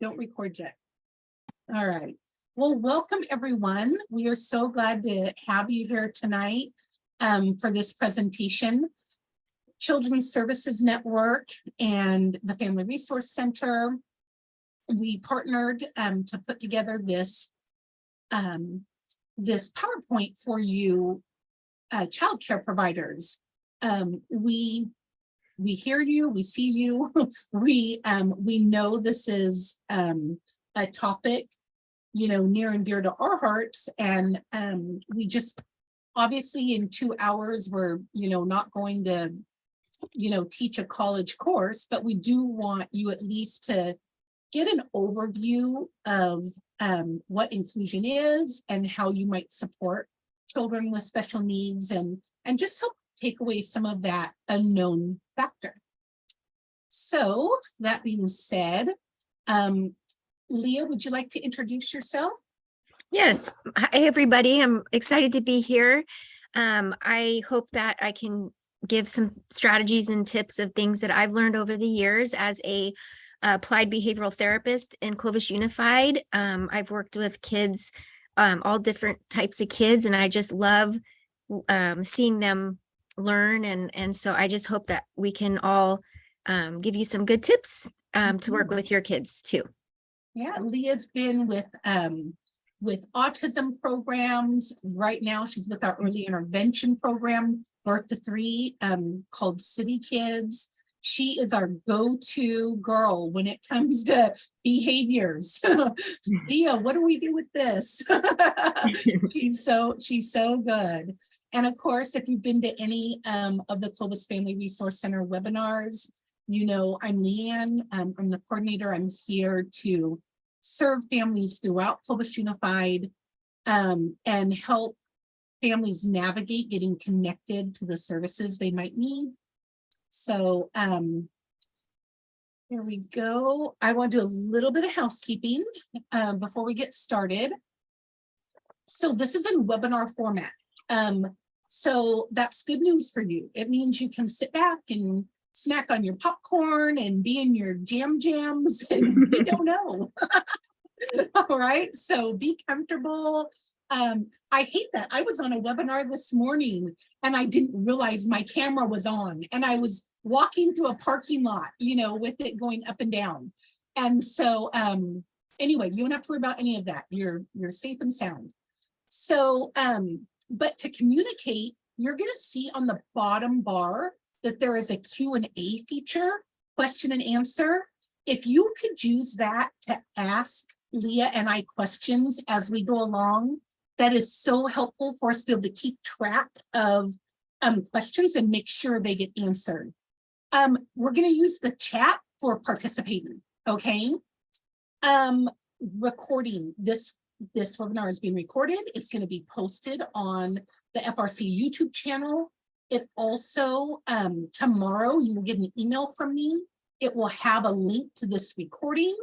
Don't record yet. All right. Well, welcome everyone. We are so glad to have you here tonight for this presentation. Children's Services Network and the Family Resource Center, we partnered to put together this PowerPoint for you childcare providers. We hear you, we see you. We know this is a topic, you know, near and dear to our hearts, and we just obviously in 2 hours we're, you know, not going to, you know, teach a college course, but we do want you at least to get an overview of what inclusion is and how you might support children with special needs, and just help take away some of that unknown factor. So that being said, Leah, would you like to introduce yourself? Yes. Hi, everybody. I'm excited to be here. I hope that I can give some strategies and tips of things that I've learned over the years as a applied behavioral therapist in Clovis Unified. I've worked with kids, all different types of kids, and I just love seeing them learn. And so I just hope that we can all give you some good tips to work with your kids too. Yeah, Leah's been with autism programs. Right now, she's with our early intervention program, Birth to 3, called City Kids. She is our go-to girl when it comes to behaviors. Leah, what do we do with this? She's so good. And of course, if you've been to any of the Clovis Family Resource Center webinars, you know, I'm Leann. I'm the coordinator. I'm here to serve families throughout Clovis Unified and help families navigate getting connected to the services they might need. So here we go. I want to do a little bit of housekeeping before we get started. So this is in webinar format. So that's good news for you. It means you can sit back and snack on your popcorn and be in your jams and you don't know. All right, so be comfortable. I hate that. I was on a webinar this morning and I didn't realize my camera was on, and I was walking through a parking lot, you know, with it going up and down. And so anyway, you don't have to worry about any of that. You're safe and sound. So but to communicate, you're going to see on the bottom bar that there is a Q&A feature, question and answer. If you could use that to ask Leah and I questions as we go along, that is so helpful for us to be able to keep track of questions and make sure they get answered. We're going to use the chat for participating, okay? Recording, this webinar is being recorded. It's going to be posted on the FRC YouTube channel. It also, tomorrow, you will get an email from me. It will have a link to this recording.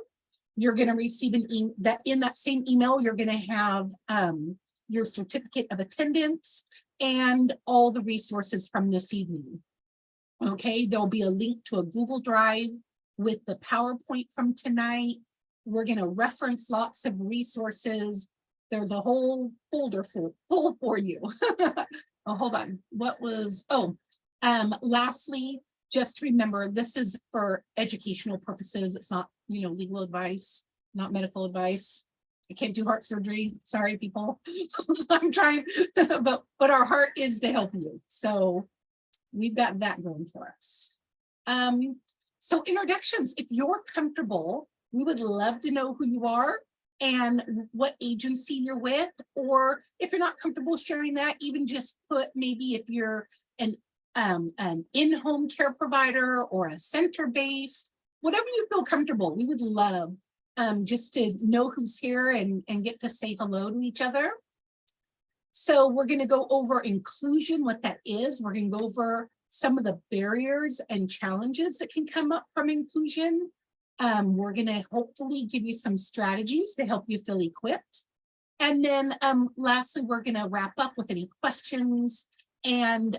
You're going to receive in that same email, you're going to have your certificate of attendance and all the resources from this evening. Okay, there'll be a link to a Google Drive with the PowerPoint from tonight. We're going to reference lots of resources. There's a whole folder full for you. Oh, hold on. What was, lastly, just remember, this is for educational purposes. It's not, you know, legal advice, not medical advice. I can't do heart surgery. Sorry, people. I'm trying, but our heart is to help you. So we've got that going for us. So introductions, if you're comfortable, we would love to know who you are and what agency you're with, or if you're not comfortable sharing that, even just put maybe if you're an in-home care provider or a center-based, whatever you feel comfortable. We would love just to know who's here and get to say hello to each other. So we're going to go over inclusion, what that is. We're going to go over some of the barriers and challenges that can come up from inclusion. We're going to hopefully give you some strategies to help you feel equipped. And then lastly, we're going to wrap up with any questions. And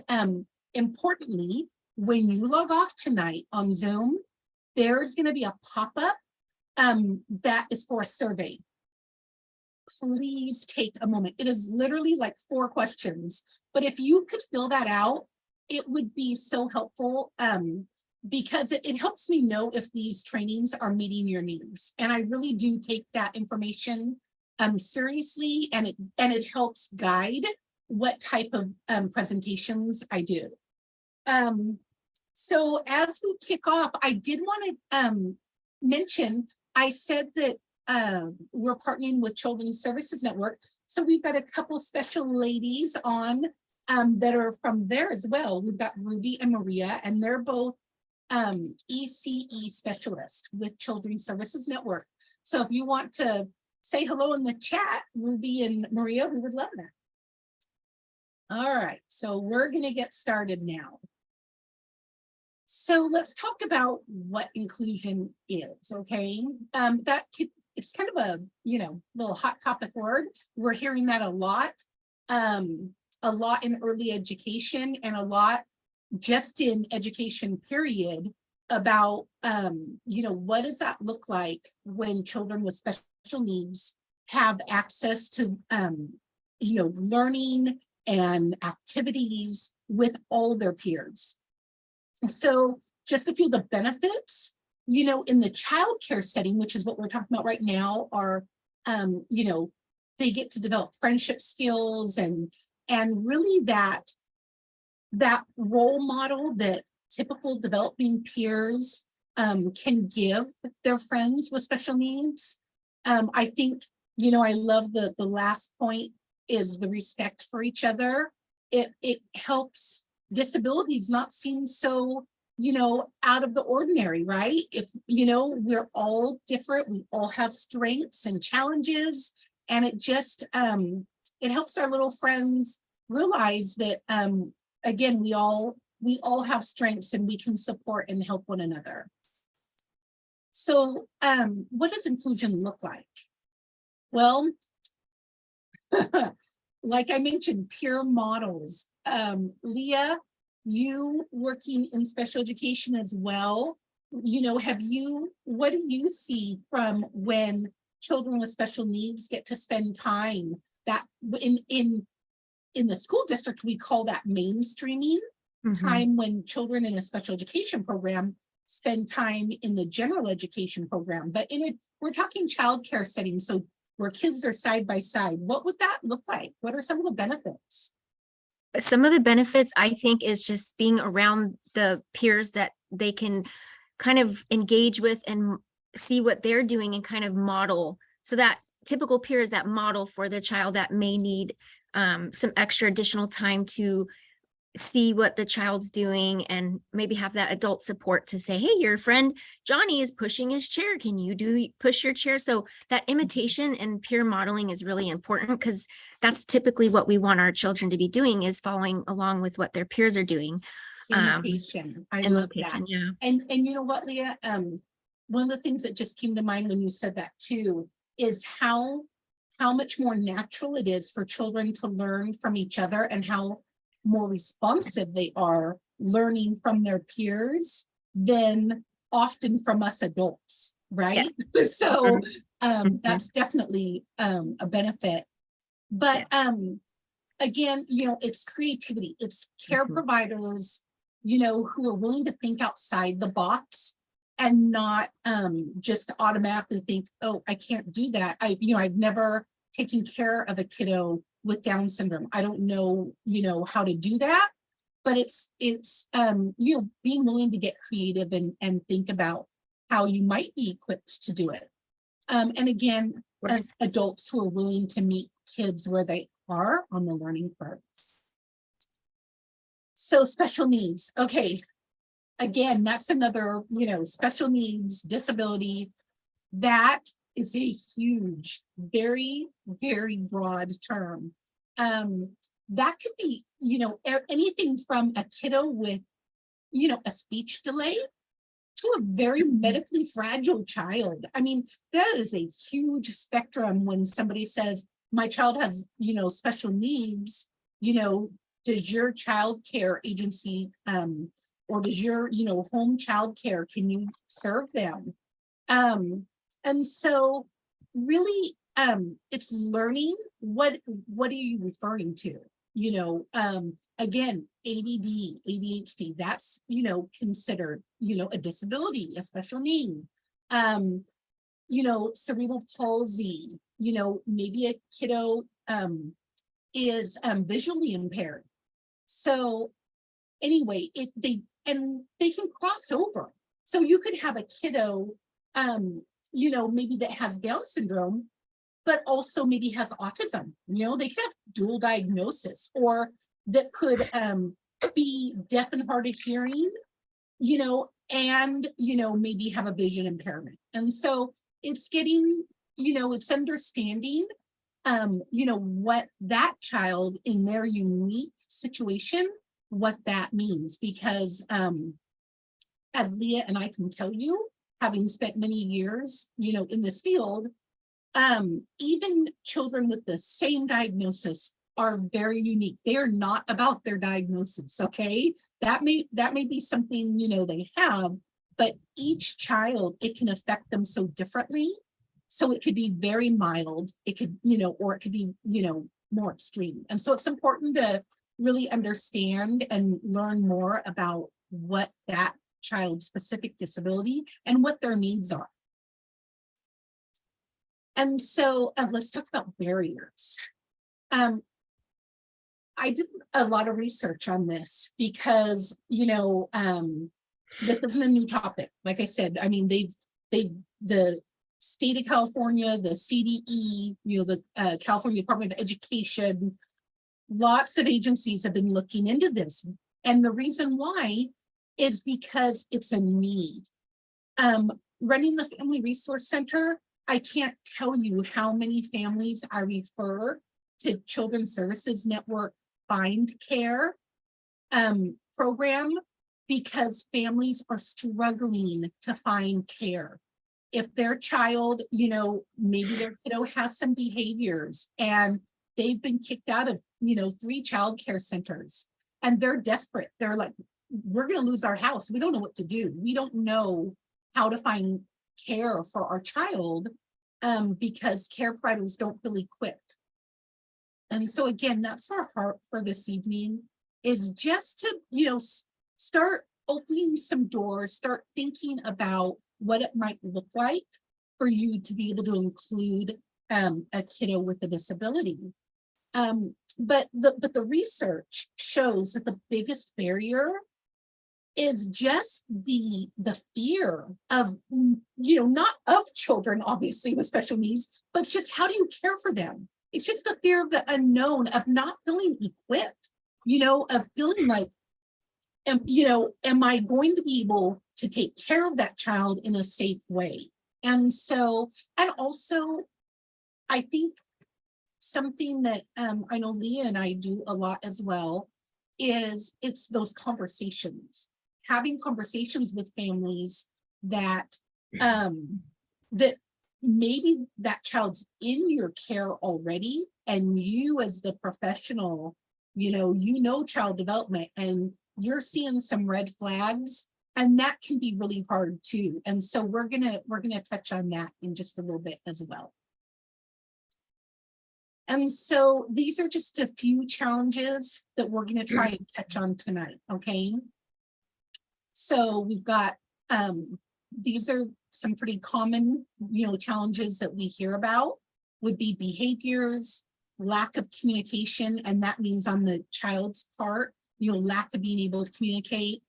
importantly, when you log off tonight on Zoom, there's going to be a pop-up that is for a survey. Please take a moment. It is literally like 4 questions, but if you could fill that out, it would be so helpful, because it helps me know if these trainings are meeting your needs. And I really do take that information seriously, and it helps guide what type of presentations I do. So as we kick off, I did want to mention, I said that we're partnering with Children's Services Network. So we've got a couple special ladies on that are from there as well. We've got Ruby and Maria, and they're both ECE specialists with Children's Services Network. So if you want to say hello in the chat, Ruby and Maria, we would love that. All right, so we're going to get started now. So let's talk about what inclusion is, okay? It's kind of a, little hot topic word. We're hearing that a lot in early education, and a lot just in education period about, what does that look like when children with special needs have access to, learning and activities with all their peers. So just a few of the benefits, in the childcare setting, which is what we're talking about right now, are, they get to develop friendship skills and really that role model that typical developing peers can give their friends with special needs. I think, I love the last point is the respect for each other. It helps disabilities not seem so, out of the ordinary, right? If, we're all different, we all have strengths and challenges, and it just, it helps our little friends realize that, again, we all have strengths and we can support and help one another. So, what does inclusion look like? Well, like I mentioned, peer models. Leah, you working in special education as well, what do you see from when children with special needs get to spend time that in the school district, we call that mainstreaming, time when children in a special education program spend time in the general education program, but we're talking childcare settings, so where kids are side by side. What would that look like? What are some of the benefits? Some of the benefits, I think, is just being around the peers that they can kind of engage with and see what they're doing and kind of model. So that typical peer is that model for the child that may need some extra additional time to see what the child's doing, and maybe have that adult support to say, hey, your friend Johnny is pushing his chair. Can you push your chair? So that imitation and peer modeling is really important, because that's typically what we want our children to be doing, is following along with what their peers are doing. Imitation. I love that. Yeah. And you know what, Leah? One of the things that just came to mind when you said that too is how much more natural it is for children to learn from each other, and how more responsive they are learning from their peers than often from us adults, right? Yeah. So that's definitely a benefit. But again, it's creativity, it's care providers, who are willing to think outside the box and not just automatically think, oh, I can't do that. I've never taken care of a kiddo with Down syndrome. I don't know, how to do that, but it's being willing to get creative and think about how you might be equipped to do it. And again, as adults who are willing to meet kids where they are on the learning curve. So special needs. Okay. Again, that's another, special needs, disability. That is a huge, very, very broad term. That could be, anything from a kiddo with, a speech delay to a very medically fragile child. I mean, that is a huge spectrum when somebody says, my child has, special needs, does your child care agency, or does your, home child care, can you serve them? And so really, it's learning what are you referring to? Again, ADD, ADHD, that's, considered, a disability, a special need. Cerebral palsy, maybe a kiddo is visually impaired. So anyway, they can cross over. So you could have a kiddo, maybe that has Down syndrome, but also maybe has autism. They could have dual diagnosis, or that could be deaf and hard of hearing, and maybe have a vision impairment. And so it's getting, it's understanding, what that child in their unique situation, what that means. Because as Leah and I can tell you, having spent many years, in this field, even children with the same diagnosis are very unique. They are not about their diagnosis, okay? That may be something, they have, but each child, it can affect them so differently. So it could be very mild, it could, or it could be, more extreme. And so it's important to really understand and learn more about what that child's specific disability and what their needs are. And so let's talk about barriers. I did a lot of research on this because, this isn't a new topic. Like I said, I mean, the state of California, the CDE, the California Department of Education, lots of agencies have been looking into this. And the reason why is because it's a need. Running the Family Resource Center, I can't tell you how many families I refer to Children's Services Network Find Care program, because families are struggling to find care. If their child, maybe their kiddo has some behaviors and they've been kicked out of, 3 child care centers, and they're desperate. They're like, we're going to lose our house. We don't know what to do. We don't know how to find care for our child, because care providers don't feel equipped. And so again, that's our heart for this evening, is just to, start opening some doors, start thinking about what it might look like for you to be able to include a kiddo with a disability. But the research shows that the biggest barrier is just the fear of, not of children, obviously, with special needs, but it's just, how do you care for them? It's just the fear of the unknown, of not feeling equipped, of feeling like, am I going to be able to take care of that child in a safe way? And so, and also, I think something that I know Leah and I do a lot as well is it's those conversations, having conversations with families that that maybe that child's in your care already, and you as the professional, child development, and you're seeing some red flags, and that can be really hard too. And so we're gonna touch on that in just a little bit as well. And so these are just a few challenges that we're going to try and touch on tonight, okay? So we've got, these are some pretty common, challenges that we hear about, would be behaviors, lack of communication, and that means on the child's part, lack of being able to communicate.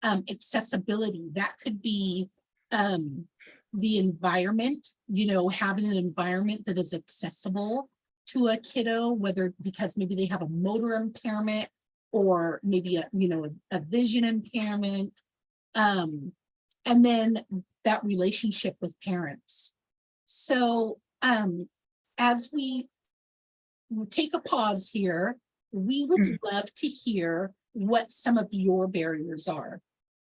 Accessibility, that could be the environment, having an environment that is accessible to a kiddo, whether because maybe they have a motor impairment, or maybe a vision impairment, and then that relationship with parents. So as we take a pause here, we would love to hear what some of your barriers are.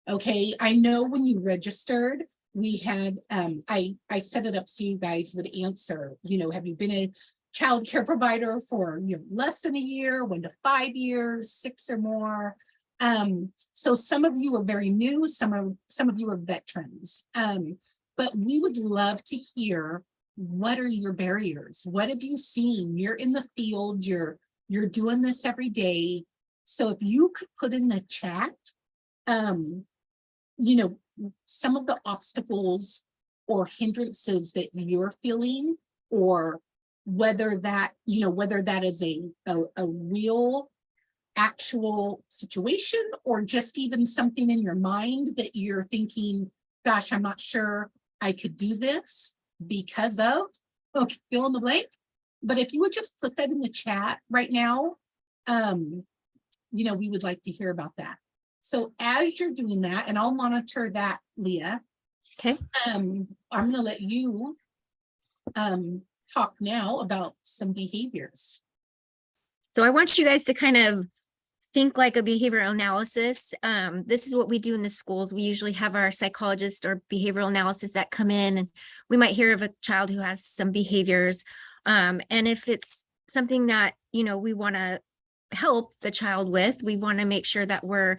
Okay, I know when you registered, we had I set it up so you guys would answer, have you been a child care provider for less than a year, 1 to 5 years, 6 or more. So some of you are very new, some of you are veterans. but we would love to hear, what are your barriers? What have you seen? You're in the field, you're doing this every day. So if you could put in the chat, you know, some of the obstacles or hindrances that you're feeling, or whether that, whether that is a real actual situation, or just even something in your mind that you're thinking, gosh, I'm not sure I could do this because of, okay, fill in the blank. But if you would just put that in the chat right now, we would like to hear about that. So as you're doing that, and I'll monitor that, Leah. Okay. I'm going to let you talk now about some behaviors. So I want you guys to kind of think like a behavioral analysis. This is what we do in the schools. We usually have our psychologist or behavioral analysis that come in, and we might hear of a child who has some behaviors. And if it's something that, we want to help the child with, we want to make sure that we're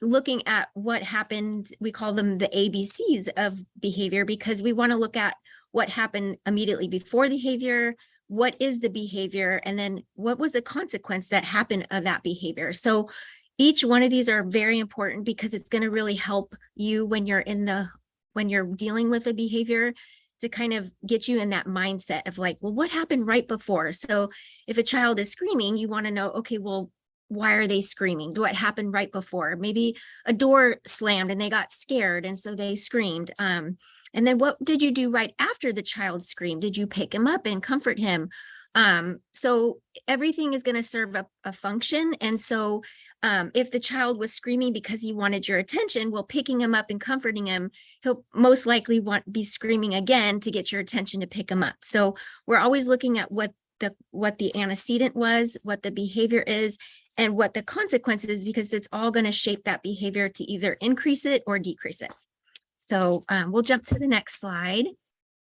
looking at what happened. We call them the ABCs of behavior, because we want to look at what happened immediately before the behavior, what is the behavior, and then what was the consequence that happened of that behavior. So each one of these are very important, because it's going to really help you when you're dealing with a behavior, to kind of get you in that mindset of like, well, what happened right before? So if a child is screaming, you want to know, okay, well, why are they screaming? What happened right before? Maybe a door slammed and they got scared, and so they screamed. And then what did you do right after the child screamed? Did you pick him up and comfort him? So everything is going to serve a function. And so if the child was screaming because he wanted your attention, well, picking him up and comforting him, he'll most likely be screaming again to get your attention to pick him up. So we're always looking at what the antecedent was, what the behavior is, and what the consequences, because it's all going to shape that behavior to either increase it or decrease it. So we'll jump to the next slide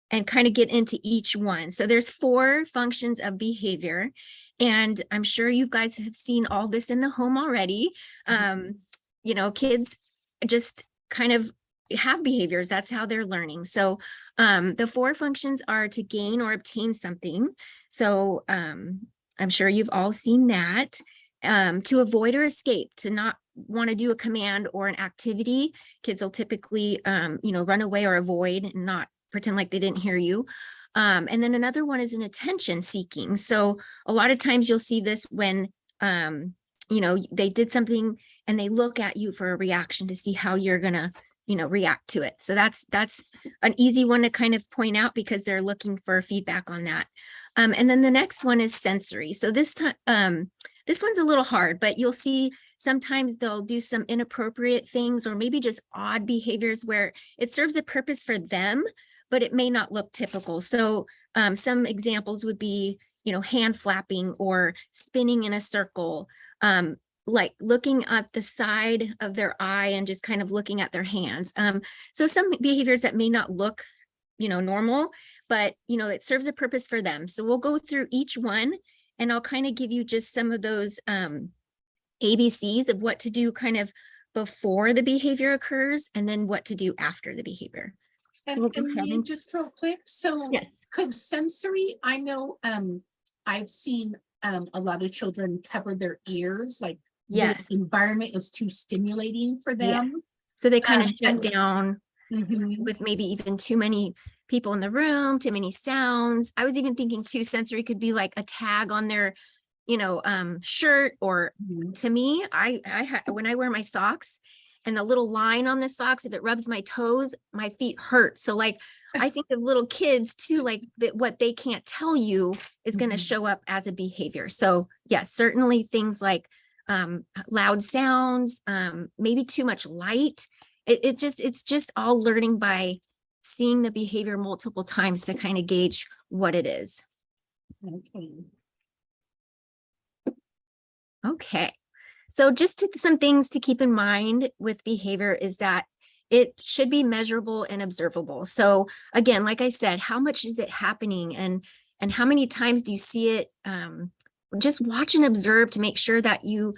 and kind of get into each one. So there's 4 functions of behavior, and I'm sure you guys have seen all this in the home already. Kids just kind of have behaviors. That's how they're learning. So the 4 functions are to gain or obtain something. So I'm sure you've all seen that. To avoid or escape, to not want to do a command or an activity. Kids will typically, run away or avoid and not pretend like they didn't hear you. And then another one is an attention seeking. So a lot of times you'll see this when, they did something and they look at you for a reaction to see how you're going to, react to it. So that's an easy one to kind of point out, because they're looking for feedback on that. And then the next one is sensory. So this time, this one's a little hard, but you'll see sometimes they'll do some inappropriate things, or maybe just odd behaviors where it serves a purpose for them, but it may not look typical. So some examples would be, hand flapping or spinning in a circle, like looking at the side of their eye and just kind of looking at their hands. So some behaviors that may not look, normal, but, it serves a purpose for them. So we'll go through each one, and I'll kind of give you just some of those ABCs of what to do kind of before the behavior occurs, and then what to do after the behavior. And just real quick, so yes, could sensory, I know I've seen a lot of children cover their ears, like yes, the environment is too stimulating for them. yes. So they kind of shut down Mhm. with maybe even too many people in the room, too many sounds. I was even thinking too, sensory could be like a tag on their, shirt, or to me, when I wear my socks and the little line on the socks, if it rubs my toes, my feet hurt. So like, I think of little kids too, like that what they can't tell you is going to show up as a behavior. So yes, certainly things like loud sounds, maybe too much light. It's just all learning by seeing the behavior multiple times to kind of gauge what it is. Okay. So just some things to keep in mind with behavior is that it should be measurable and observable. So again, like I said, how much is it happening, and how many times do you see it? Just watch and observe to make sure that you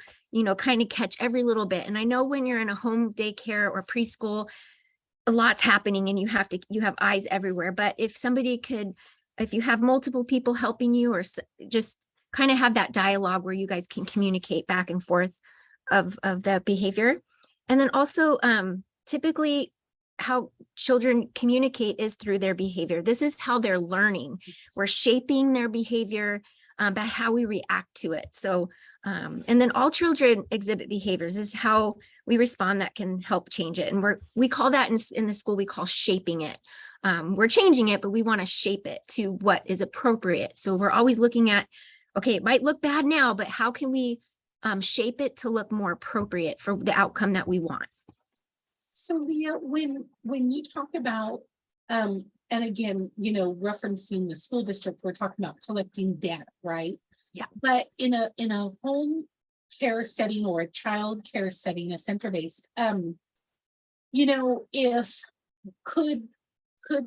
kind of catch every little bit. And I know when you're in a home daycare or preschool, a lot's happening and you have eyes everywhere. But if you have multiple people helping you, or just kind of have that dialogue where you guys can communicate back and forth of the behavior. And then also, typically how children communicate is through their behavior. This is how they're learning. We're shaping their behavior by how we react to it. So, and then all children exhibit behaviors. This is how we respond that can help change it. And we call that in the school, we call shaping it. We're changing it, but we want to shape it to what is appropriate. So we're always looking at, okay, it might look bad now, but how can we shape it to look more appropriate for the outcome that we want? So Leah, when you talk about, and again, referencing the school district, we're talking about collecting data, right? Yeah. But in a home care setting or a child care setting, a center-based, if could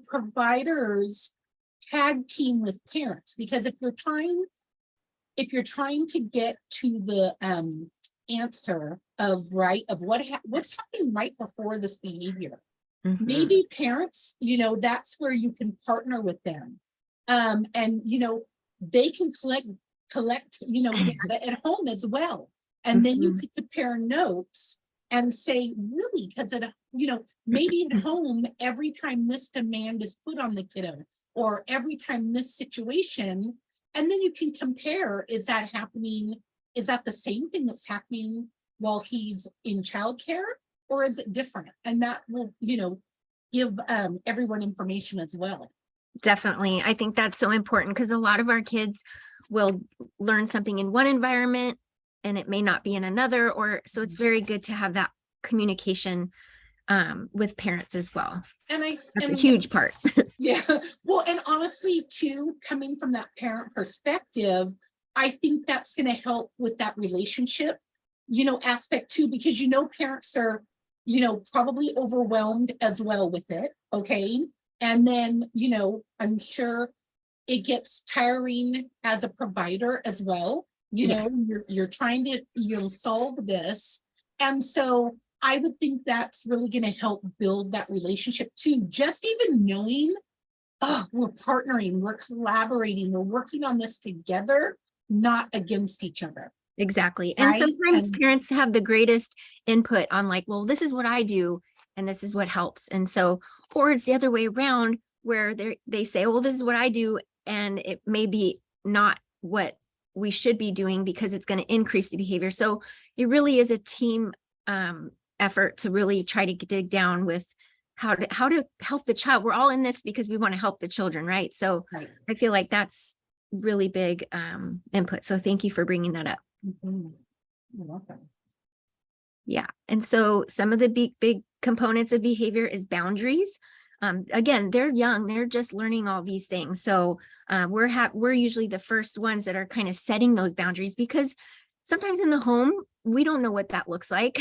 providers tag team with parents? Because if you're trying to get to the answer of what's happening right before this behavior, maybe parents, that's where you can partner with them, and they can collect data at home as well, and then you could compare notes and say, really, because maybe at home, every time this demand is put on the kiddo, or every time this situation, and then you can compare, is that happening? Is that the same thing that's happening while he's in childcare, or is it different? And that will, give everyone information as well. Definitely. I think that's so important because a lot of our kids will learn something in one environment and it may not be in another, so it's very good to have that communication with parents as well. And that's a huge part. Yeah. Well, and honestly, too, coming from that parent perspective, I think that's going to help with that relationship, aspect too, because parents are, probably overwhelmed as well with it. Okay. And then, I'm sure it gets tiring as a provider as well. You're trying to, solve this. And so I would think that's really going to help build that relationship too. Just even knowing, we're partnering, we're collaborating, we're working on this together, not against each other. Exactly. And sometimes parents have the greatest input on well, this is what I do and this is what helps. And so, or it's the other way around where they say, well, this is what I do. And it may be not what we should be doing because it's going to increase the behavior. So it really is a team effort to really try to dig down with how to help the child. We're all in this because we want to help the children, right? So I feel like that's really big input. So thank you for bringing that up. You're welcome. Yeah. And so some of the big components of behavior is boundaries. Again, they're young, they're just learning all these things. So we're usually the first ones that are kind of setting those boundaries because sometimes in the home, we don't know what that looks like.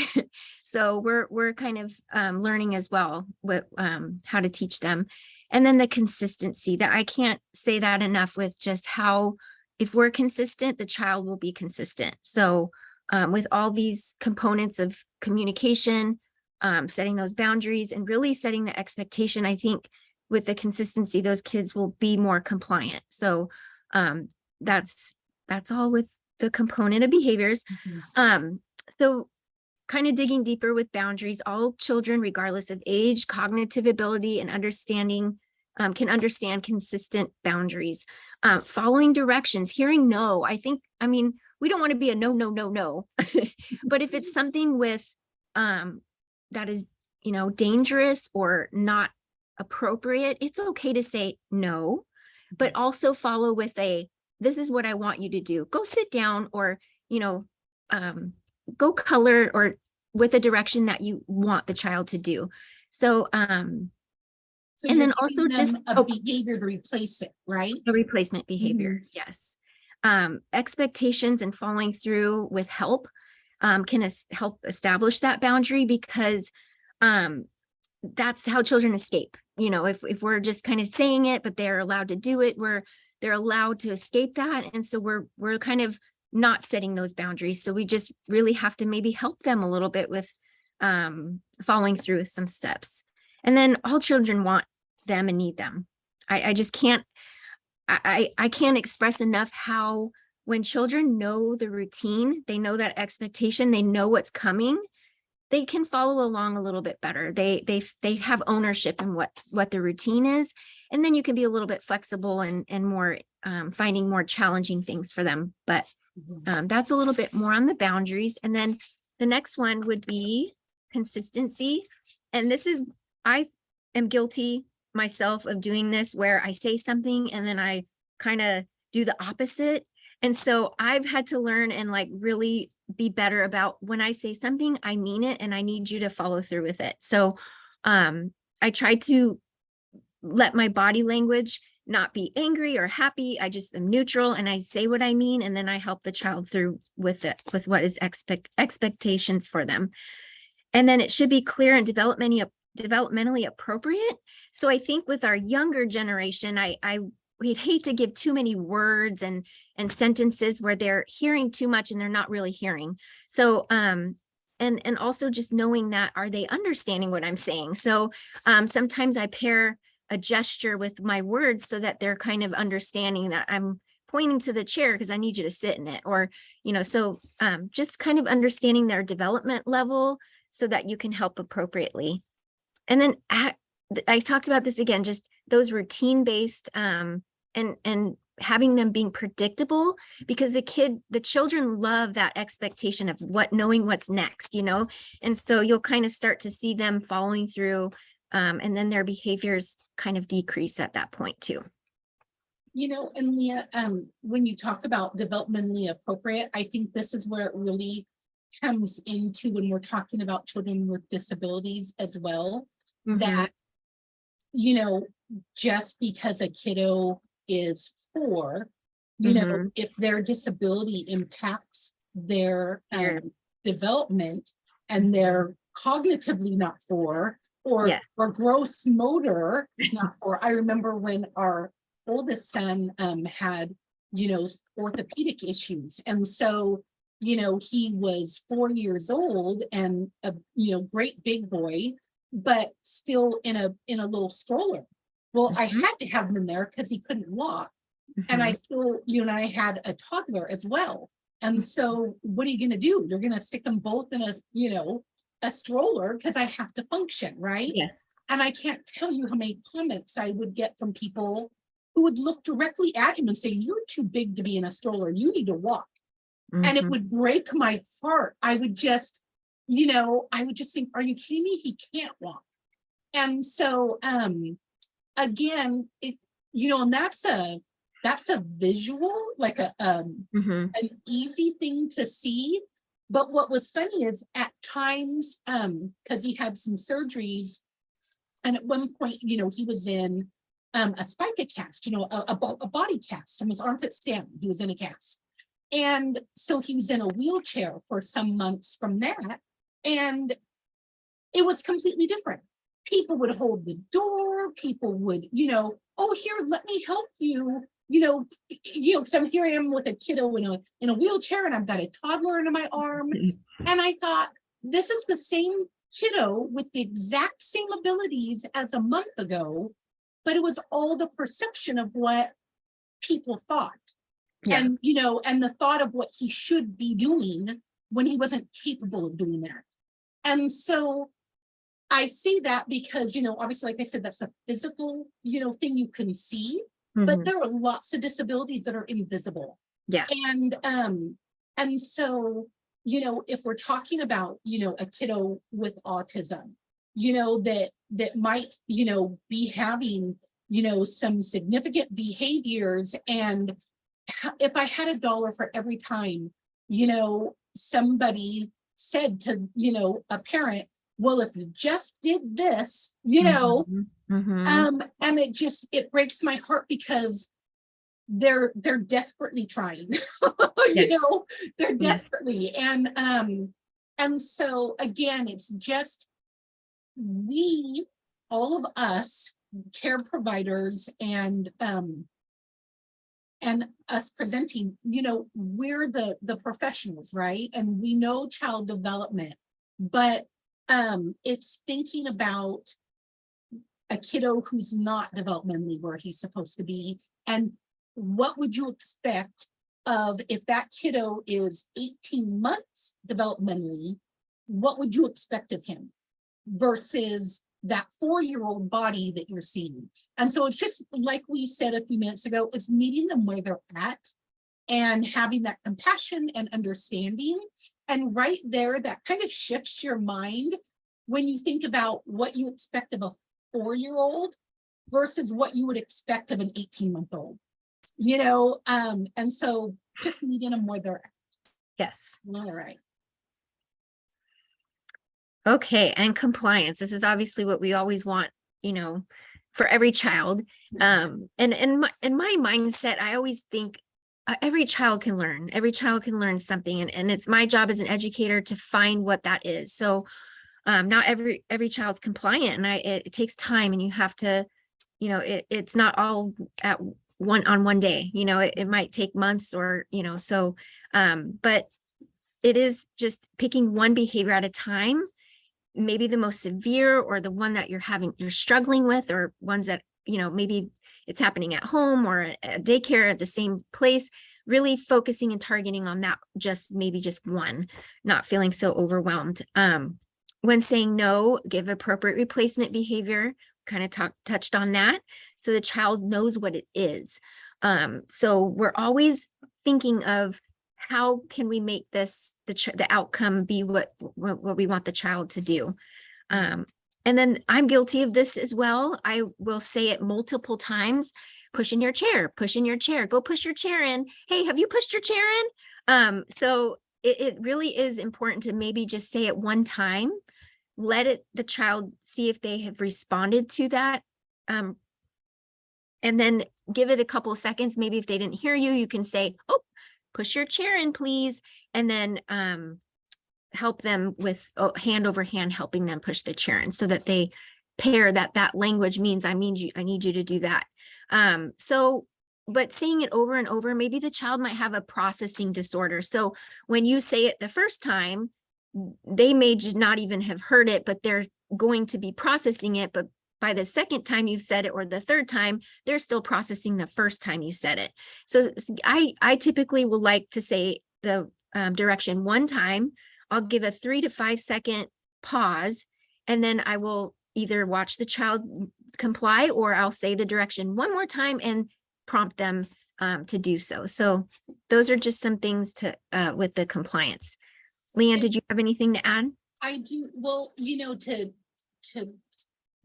So we're kind of learning as well what how to teach them. And then the consistency, that I can't say that enough, with just how, if we're consistent, the child will be consistent. So with all these components of communication, setting those boundaries and really setting the expectation, I think with the consistency, those kids will be more compliant. So that's all with the component of behaviors. So kind of digging deeper with boundaries, all children, regardless of age, cognitive ability, and understanding, can understand consistent boundaries. Following directions, hearing no. I mean, we don't want to be a no. But if it's something with that is, dangerous or not appropriate, it's okay to say no, but also follow with this is what I want you to do. Go sit down, or, go color, or with a direction that you want the child to do. So, and then also just a behavior to replace it, right? A replacement behavior. Yes. Expectations and following through with help can help establish that boundary, because that's how children escape. If we're just kind of saying it, but they're allowed to do it, they're allowed to escape that. And so we're kind of not setting those boundaries. So we just really have to maybe help them a little bit with following through with some steps. And then all children want them and need them. I just can't, I can't express enough how when children know the routine, they know that expectation, they know what's coming, they can follow along a little bit better. They have ownership in what the routine is. And then you can be a little bit flexible and more finding more challenging things for them. But that's a little bit more on the boundaries. And then the next one would be consistency. And this is, I am guilty myself of doing this where I say something and then I kind of do the opposite. And so I've had to learn and like really be better about when I say something, I mean it and I need you to follow through with it. So I try to let my body language not be angry or happy. I just am neutral and I say what I mean. And then I help the child through with it, with what is expectations for them. And then it should be clear and developmentally appropriate. So I think with our younger generation, we'd hate to give too many words and sentences where they're hearing too much and they're not really hearing. So, and also just knowing that, are they understanding what I'm saying? So sometimes I pair a gesture with my words so that they're kind of understanding that I'm pointing to the chair because I need you to sit in it, or, so just kind of understanding their development level so that you can help appropriately. And then I talked about this again, just those routine-based and having them being predictable, because the children love that expectation of knowing what's next, and so you'll kind of start to see them following through, and then their behaviors kind of decrease at that point too. And Leah, when you talk about developmentally appropriate, I think this is where it really comes into when we're talking about children with disabilities as well, that, just because a kiddo is 4, if their disability impacts their development and they're cognitively not 4, or gross motor not 4. I remember when our oldest son had, orthopedic issues. And so, he was 4 years old and a, great big boy, but still in a little stroller. Well, I had to have him in there because he couldn't walk. And I still, I had a toddler as well. And so what are you going to do? You're going to stick them both in a stroller because I have to function, right? Yes. And I can't tell you how many comments I would get from people who would look directly at him and say, "You're too big to be in a stroller. You need to walk." And it would break my heart. I would just, think, are you kidding me? He can't walk. And so, again, and that's a visual, like an easy thing to see. But what was funny is at times, because he had some surgeries, and at one point, he was in a spica cast, a body cast, and his armpits down. He was in a cast. And so he was in a wheelchair for some months from that. And it was completely different. People would hold the door. People would, "Oh, here, let me help you." So here I am with a kiddo in a wheelchair, and I've got a toddler under my arm. And I thought, this is the same kiddo with the exact same abilities as a month ago, but it was all the perception of what people thought. Yeah. And, and the thought of what he should be doing when he wasn't capable of doing that. And so I say that because, obviously, like I said, that's a physical, thing you can see, but there are lots of disabilities that are invisible. Yeah. And so, if we're talking about, a kiddo with autism, that might, be having, some significant behaviors, and if I had $1 for every time, somebody said to, a parent, "Well, if you just did this, and it breaks my heart because they're desperately trying, they're desperately. And so again, it's just, all of us care providers and us presenting, we're the professionals, right? And we know child development, but it's thinking about a kiddo who's not developmentally where he's supposed to be? And what would you expect of if that kiddo is 18 months developmentally, what would you expect of him versus that 4-year-old body that you're seeing? And so it's just like we said a few minutes ago, it's meeting them where they're at and having that compassion and understanding. And right there, that kind of shifts your mind when you think about what you expect of a 4-year-old versus what you would expect of an 18-month-old, and so just meeting them where they're at. Yes. All right. Okay, and compliance. This is obviously what we always want, for every child. And in my mindset, I always think every child can learn. Every child can learn something, and it's my job as an educator to find what that is. So not every child's compliant, and it takes time, and you have to, it's not all at one day. It might take months or so. But it is just picking one behavior at a time, maybe the most severe or the one that you're struggling with, or ones that, maybe it's happening at home or at daycare at the same place, really focusing and targeting on that, maybe just one, not feeling so overwhelmed. When saying no, give appropriate replacement behavior, kind of touched on that, so the child knows what it is. So we're always thinking of how can we make this, the outcome be what we want the child to do. And then I'm guilty of this as well. I will say it multiple times: push in your chair, go push your chair in. Hey, have you pushed your chair in? So it really is important to maybe just say it one time, let the child see if they have responded to that. And then give it a couple of seconds. Maybe if they didn't hear you, you can say, oh, push your chair in, please. And then help them with hand over hand, helping them push the chair in, so that they pair that language means I need you to do that. But saying it over and over, maybe the child might have a processing disorder. So when you say it the first time, they may just not even have heard it, but they're going to be processing it. But by the second time you've said it, or the third time, they're still processing the first time you said it. So I typically will like to say the direction one time. I'll give a 3 to 5 second pause, and then I will either watch the child comply, or I'll say the direction one more time and prompt them to do so. So those are just some things to with the compliance. Leann, did you have anything to add? I do. Well, to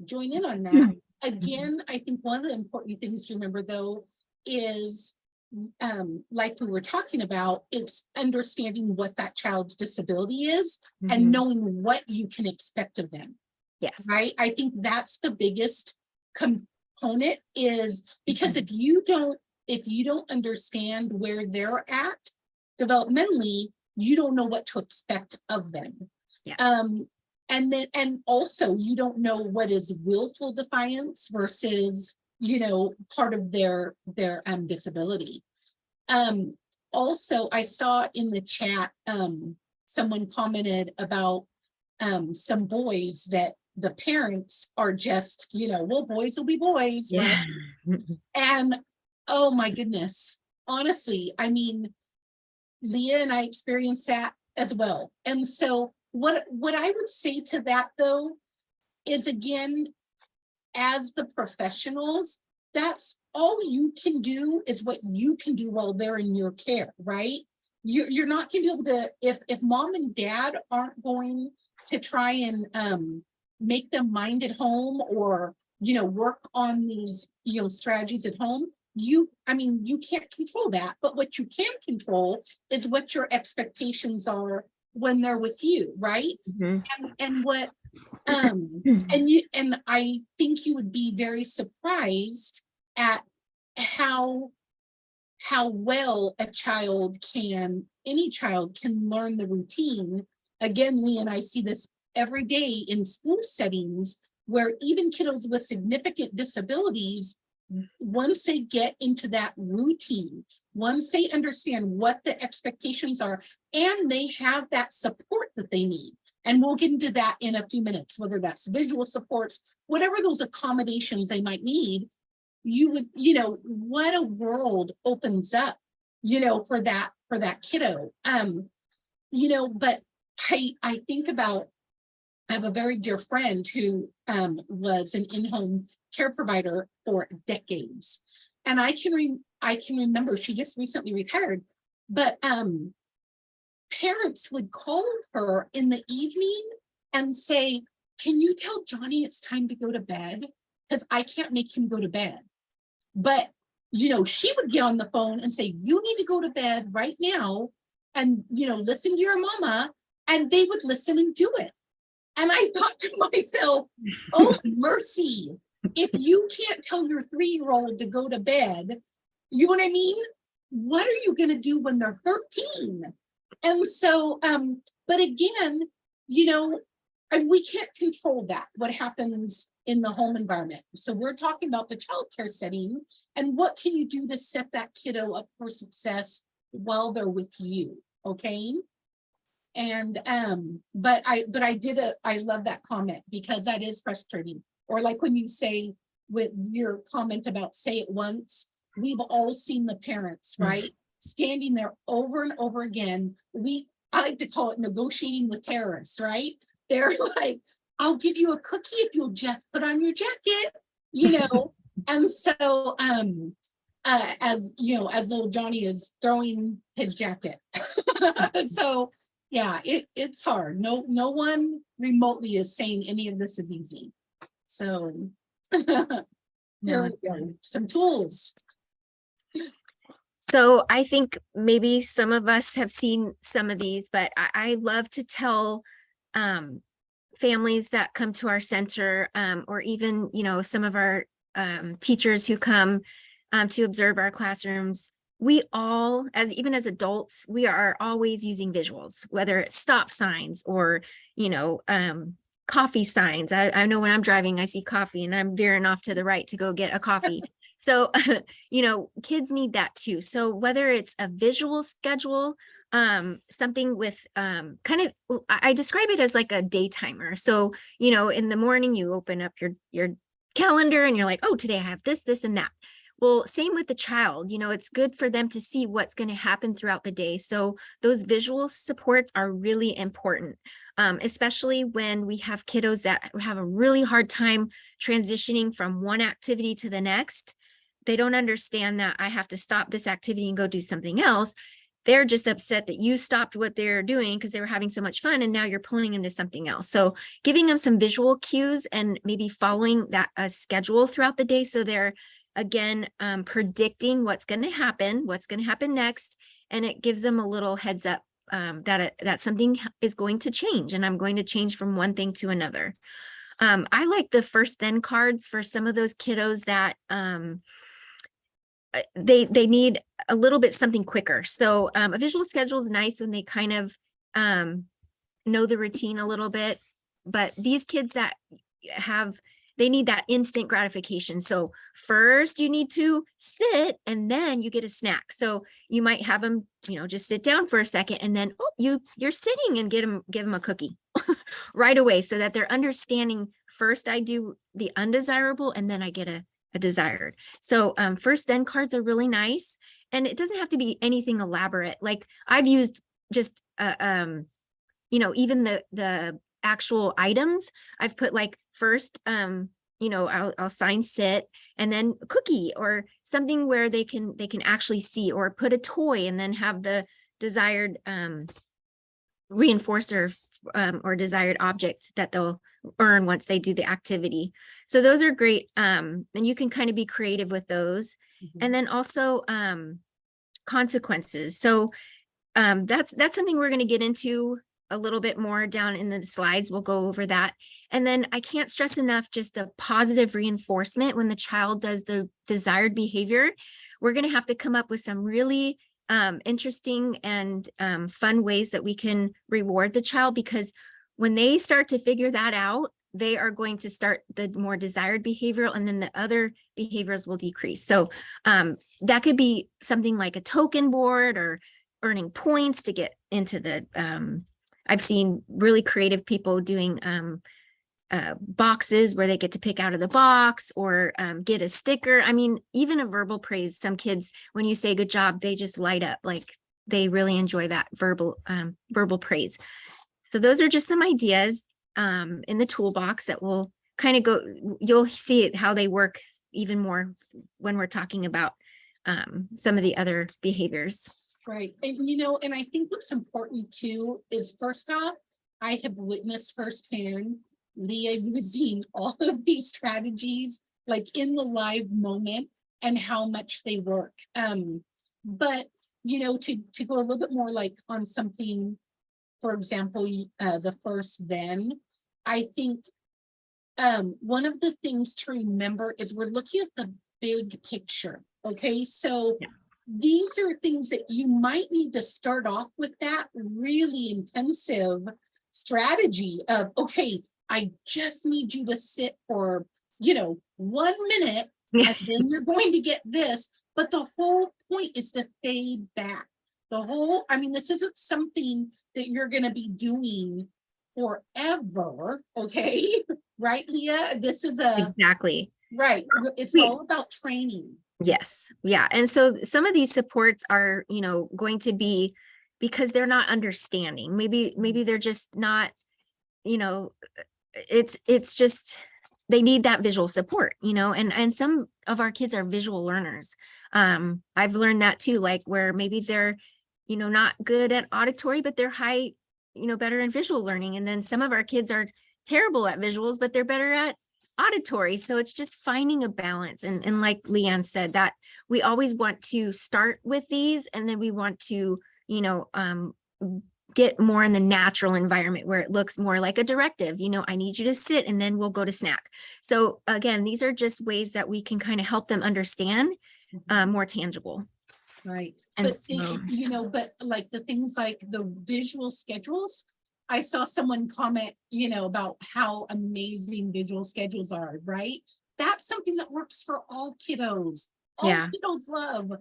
join in on that, again, I think one of the important things to remember, though, is like we were talking about, it's understanding what that child's disability is and knowing what you can expect of them. Yes. Right. I think that's the biggest component, is because if you don't understand where they're at developmentally, you don't know what to expect of them. Yeah. And also you don't know what is willful defiance versus, part of their disability. Also, I saw in the chat, someone commented about some boys that the parents are just, well, boys will be boys, Yeah. right? And oh my goodness, honestly, I mean, Leah and I experienced that as well. And so what I would say to that, though, is, again, as the professionals, that's all you can do is what you can do while they're in your care, right? You're not going to be able to, if mom and dad aren't going to try and make them mind at home, or, work on these, strategies at home, you can't control that. But what you can control is what your expectations are when they're with you, right? And what and I think you would be very surprised at how well any child can learn the routine. Again, Lee and I see this every day in school settings, where even kiddos with significant disabilities, once they get into that routine, once they understand what the expectations are, and they have that support that they need. And we'll get into that in a few minutes, whether that's visual supports, whatever those accommodations they might need. You would, what a world opens up, for that kiddo. But I think about, I have a very dear friend who was an in-home care provider for decades. And I can remember, she just recently retired, but parents would call her in the evening and say, can you tell Johnny it's time to go to bed? Because I can't make him go to bed. But, she would get on the phone and say, you need to go to bed right now and, listen to your mama. And they would listen and do it. And I thought to myself, oh, mercy. If you can't tell your 3-year-old to go to bed, you know what I mean? What are you going to do when they're 13? And so, but again, we can't control that, what happens in the home environment. So we're talking about the childcare setting and what can you do to set that kiddo up for success while they're with you, okay? And but I love that comment because that is frustrating. Or like when you say with your comment about say it once, we've all seen the parents, right? Standing there over and over again. I like to call it negotiating with terrorists, right? They're like, I'll give you a cookie if you'll just put on your jacket, And so as little Johnny is throwing his jacket. So yeah, it's hard. No one remotely is saying any of this is easy. So there we go. Some tools. So I think maybe some of us have seen some of these, but I love to tell families that come to our center, or even, some of our teachers who come to observe our classrooms. We all, even as adults, we are always using visuals, whether it's stop signs or, coffee signs. I know when I'm driving, I see coffee and I'm veering off to the right to go get a coffee. So, kids need that too. So whether it's a visual schedule, something with I describe it as like a day timer. So, in the morning you open up your calendar and you're like, oh, today I have this, this, and that. Well, same with the child, it's good for them to see what's going to happen throughout the day. So those visual supports are really important, especially when we have kiddos that have a really hard time transitioning from one activity to the next. They don't understand that I have to stop this activity and go do something else. They're just upset that you stopped what they're doing because they were having so much fun and now you're pulling them to something else. So giving them some visual cues and maybe following that schedule throughout the day. So they're again, predicting what's going to happen next. And it gives them a little heads up that something is going to change and I'm going to change from one thing to another. I like the first then cards for some of those kiddos that they need a little bit something quicker. So a visual schedule is nice when they kind of know the routine a little bit, but these kids that they need that instant gratification. So first you need to sit and then you get a snack. So you might have them, just sit down for a second and then, you're sitting and give them a cookie right away so that they're understanding first I do the undesirable and then I get a desired. So first then cards are really nice and it doesn't have to be anything elaborate. Like I've used just, even the actual items I've put like first, I'll sign sit and then a cookie or something where they can actually see, or put a toy and then have the desired reinforcer or desired object that they'll earn once they do the activity. So those are great. And you can kind of be creative with those. And then also consequences. So that's something we're going to get into a little bit more down in the slides. We'll go over that. And then I can't stress enough just the positive reinforcement when the child does the desired behavior. We're going to have to come up with some really interesting and fun ways that we can reward the child, because when they start to figure that out, they are going to start the more desired behavioral and then the other behaviors will decrease. So that could be something like a token board or earning points to get into the I've seen really creative people doing boxes where they get to pick out of the box or get a sticker. I mean, even a verbal praise, some kids, when you say good job, they just light up, like they really enjoy that verbal praise. So those are just some ideas in the toolbox that will kind of go, you'll see it, how they work even more when we're talking about some of the other behaviors. Right. And, and I think what's important too is, first off, I have witnessed firsthand Leah using all of these strategies like in the live moment and how much they work. But, to go a little bit more like on something, for example, the first then, I think one of the things to remember is we're looking at the big picture. Okay, so these are things that you might need to start off with, that really intensive strategy of, okay, I just need you to sit for, 1 minute, and then you're going to get this. But the whole point is to fade back. This isn't something that you're going to be doing forever. Okay, right, Leah? This is exactly right. It's all about training. Yes. Yeah. And so some of these supports are, going to be because they're not understanding. Maybe they're just not, it's just, they need that visual support, and some of our kids are visual learners. I've learned that too, like where maybe they're, not good at auditory, but they're high, better in visual learning. And then some of our kids are terrible at visuals, but they're better at auditory. So it's just finding a balance. And like Leann said, that we always want to start with these, and then we want to, get more in the natural environment where it looks more like a directive. I need you to sit, and then we'll go to snack. So again, these are just ways that we can kind of help them understand more tangible. Right. And but so, but like the things like the visual schedules, I saw someone comment, about how amazing visual schedules are, right? That's something that works for all kiddos. All kiddos love,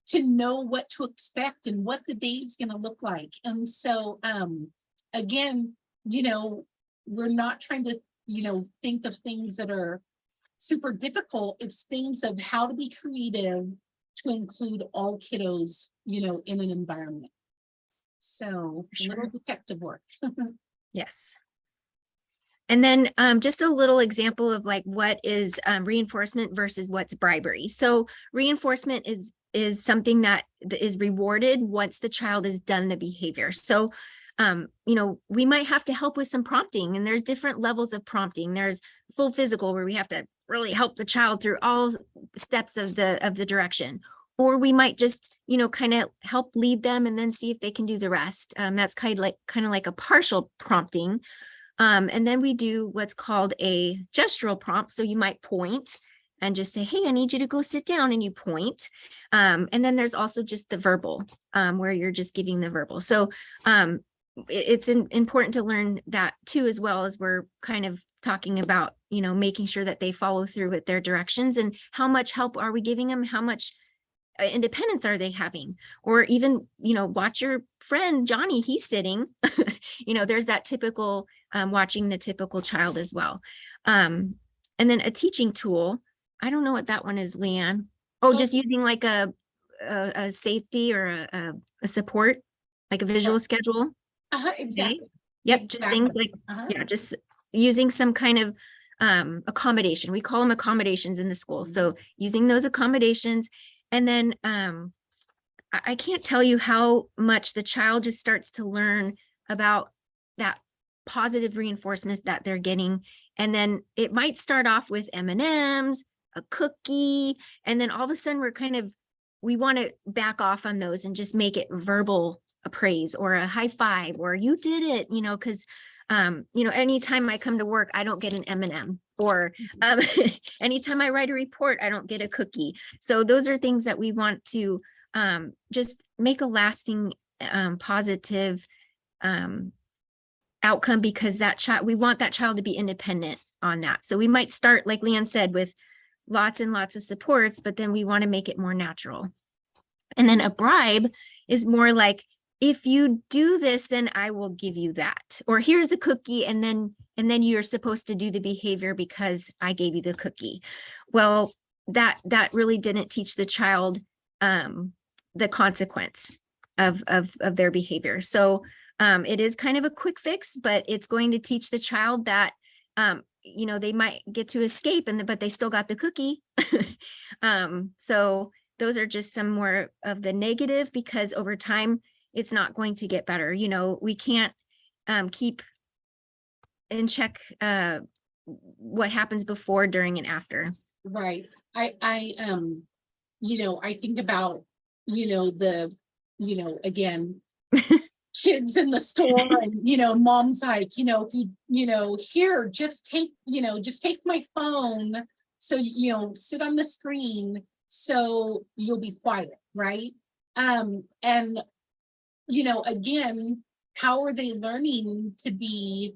to know what to expect and what the day is going to look like. And so, again, we're not trying to, think of things that are super difficult. It's things of how to be creative to include all kiddos, in an environment. So little detective work. yes. And then just a little example of like what is reinforcement versus what's bribery. So reinforcement is something that is rewarded once the child has done the behavior. So we might have to help with some prompting, and there's different levels of prompting. There's full physical, where we have to really help the child through all steps of the direction. Or we might just, kind of help lead them and then see if they can do the rest. That's kind of like a partial prompting. And then we do what's called a gestural prompt. So you might point and just say, hey, I need you to go sit down, and you point. And then there's also just the verbal, where you're just giving the verbal. So it's important to learn that too, as well, as we're kind of talking about, making sure that they follow through with their directions, and how much help are we giving them? How much independence are they having? Or even, watch your friend Johnny, he's sitting, there's that typical watching the typical child as well. And then a teaching tool, I don't know what that one is, Leann. Oh, just using like a safety or a support, like a visual schedule. Exactly. Okay. Yep. Exactly. Just things like just using some kind of accommodation. We call them accommodations in the school. So using those accommodations. And then I can't tell you how much the child just starts to learn about that positive reinforcements that they're getting. And then it might start off with M&Ms, a cookie, and then all of a sudden we want to back off on those and just make it verbal praise or a high five, or you did it, because anytime I come to work, I don't get an M&M, or anytime I write a report, I don't get a cookie. So those are things that we want to just make a lasting positive outcome, because we want that child to be independent on that. So we might start, like Leann said, with lots and lots of supports, but then we want to make it more natural. And then a bribe is more like, if you do this, then I will give you that. Or here's a cookie, and then you're supposed to do the behavior because I gave you the cookie. Well, that really didn't teach the child the consequence of their behavior. So it is kind of a quick fix, but it's going to teach the child that they might get to escape, but they still got the cookie. So those are just some more of the negative, because over time it's not going to get better. We can't keep in check what happens before, during, and after. Right. I think about, again, kids in the store, and, mom's like, if you, here, just take my phone. So, sit on the screen so you'll be quiet. Right. And, again, how are they learning to be,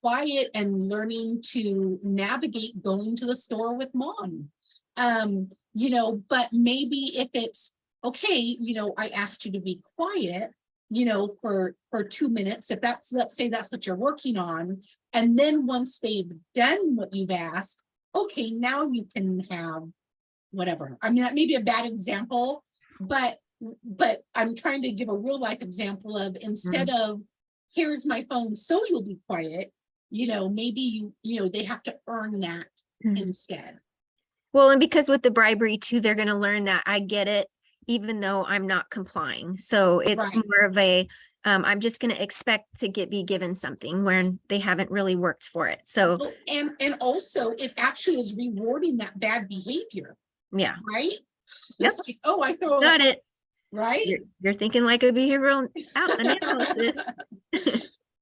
quiet and learning to navigate going to the store with mom? But maybe if it's okay, I asked you to be quiet, for 2 minutes, if let's say that's what you're working on. And then once they've done what you've asked, okay, now you can have whatever. I mean, that may be a bad example, but I'm trying to give a real life example of, instead of here's my phone so you'll be quiet, maybe they have to earn that instead. Well, and because with the bribery too, they're going to learn that I get it, even though I'm not complying. So it's more of a, I'm just going to expect to be given something when they haven't really worked for it. So, and also it actually is rewarding that bad behavior. Yeah. Right. Yep. It's like, oh, I throw got it. Right. You're thinking like a behavioral analysis.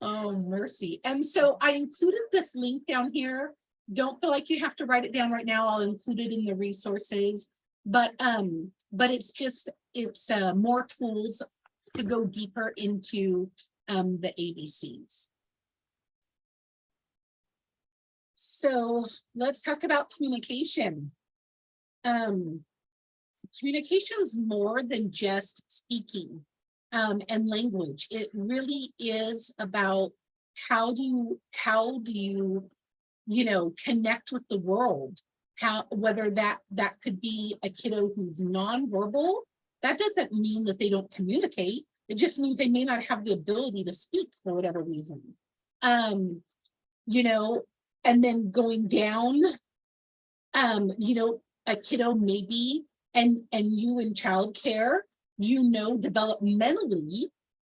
Oh, mercy. And so I included this link down here. Don't feel like you have to write it down right now. I'll include it in the resources, but it's more tools to go deeper into the ABCs. So let's talk about communication. Communication is more than just speaking and language. It really is about how do you connect with the world. Whether that could be a kiddo who's nonverbal. That doesn't mean that they don't communicate. It just means they may not have the ability to speak for whatever reason. And then going down, a kiddo maybe, and you in childcare, developmentally,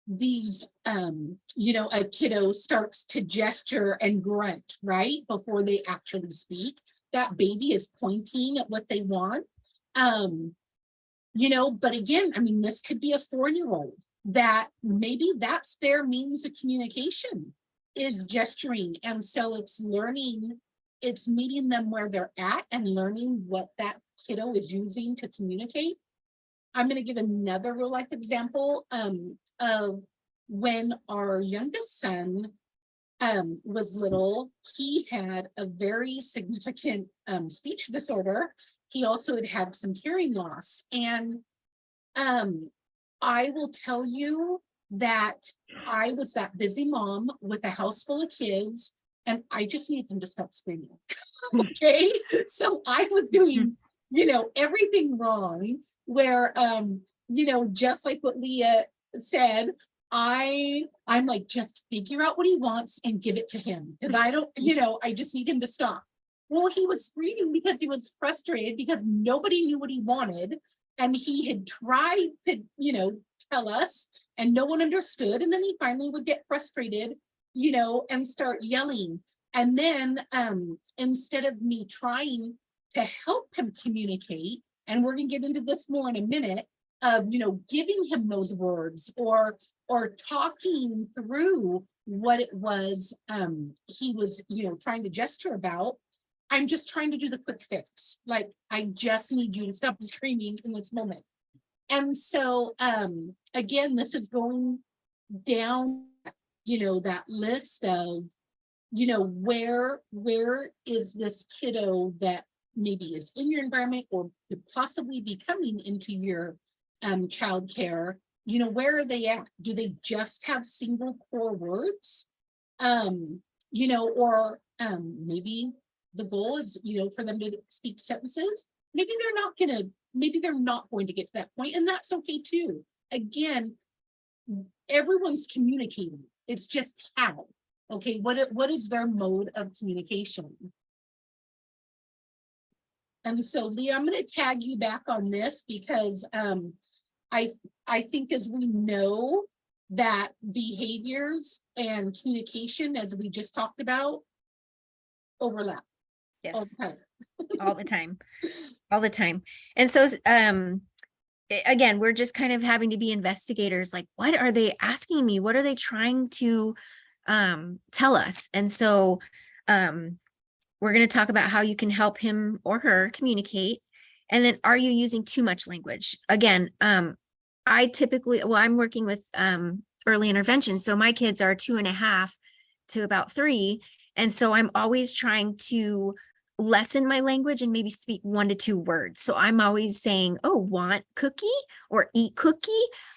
these, a kiddo starts to gesture and grunt, right, before they actually speak. That baby is pointing at what they want. But again, I mean, this could be a 4-year-old that maybe that's their means of communication, is gesturing. And so it's meeting them where they're at and learning what that kiddo is using to communicate. I'm going to give another real life example of when our youngest son was little. He had a very significant speech disorder. He also had some hearing loss. And I will tell you that I was that busy mom with a house full of kids, and I just needed him to stop screaming. Okay, so I was doing, everything wrong, where, just like what Leah said, I'm like, just figure out what he wants and give it to him, because I don't, I just need him to stop. Well, he was screaming because he was frustrated because nobody knew what he wanted, and he had tried to, tell us, and no one understood. And then he finally would get frustrated, and start yelling. And then instead of me trying to help him communicate, and we're gonna get into this more in a minute, giving him those words or talking through what it was he was, trying to gesture about, I'm just trying to do the quick fix. Like, I just need you to stop screaming in this moment. And so again, this is going down, that list of, where is this kiddo that maybe is in your environment or could possibly be coming into your childcare, where are they at? Do they just have single core words? Or maybe the goal is, for them to speak sentences. Maybe they're not going to get to that point, and that's okay too. Again, everyone's communicating. It's just how. Okay, what is their mode of communication? And so, Leah, I'm going to tag you back on this because I think as we know that behaviors and communication, as we just talked about, overlap. Yes. Okay. All the time. All the time. And so, again, we're just kind of having to be investigators. Like, what are they asking me? What are they trying to tell us? And so, we're going to talk about how you can help him or her communicate. And then, are you using too much language? Again, I'm working with early intervention. So my kids are 2.5 to about 3. And so I'm always trying to lessen my language and maybe speak 1 to 2 words. So I'm always saying, oh, want cookie or eat cookie.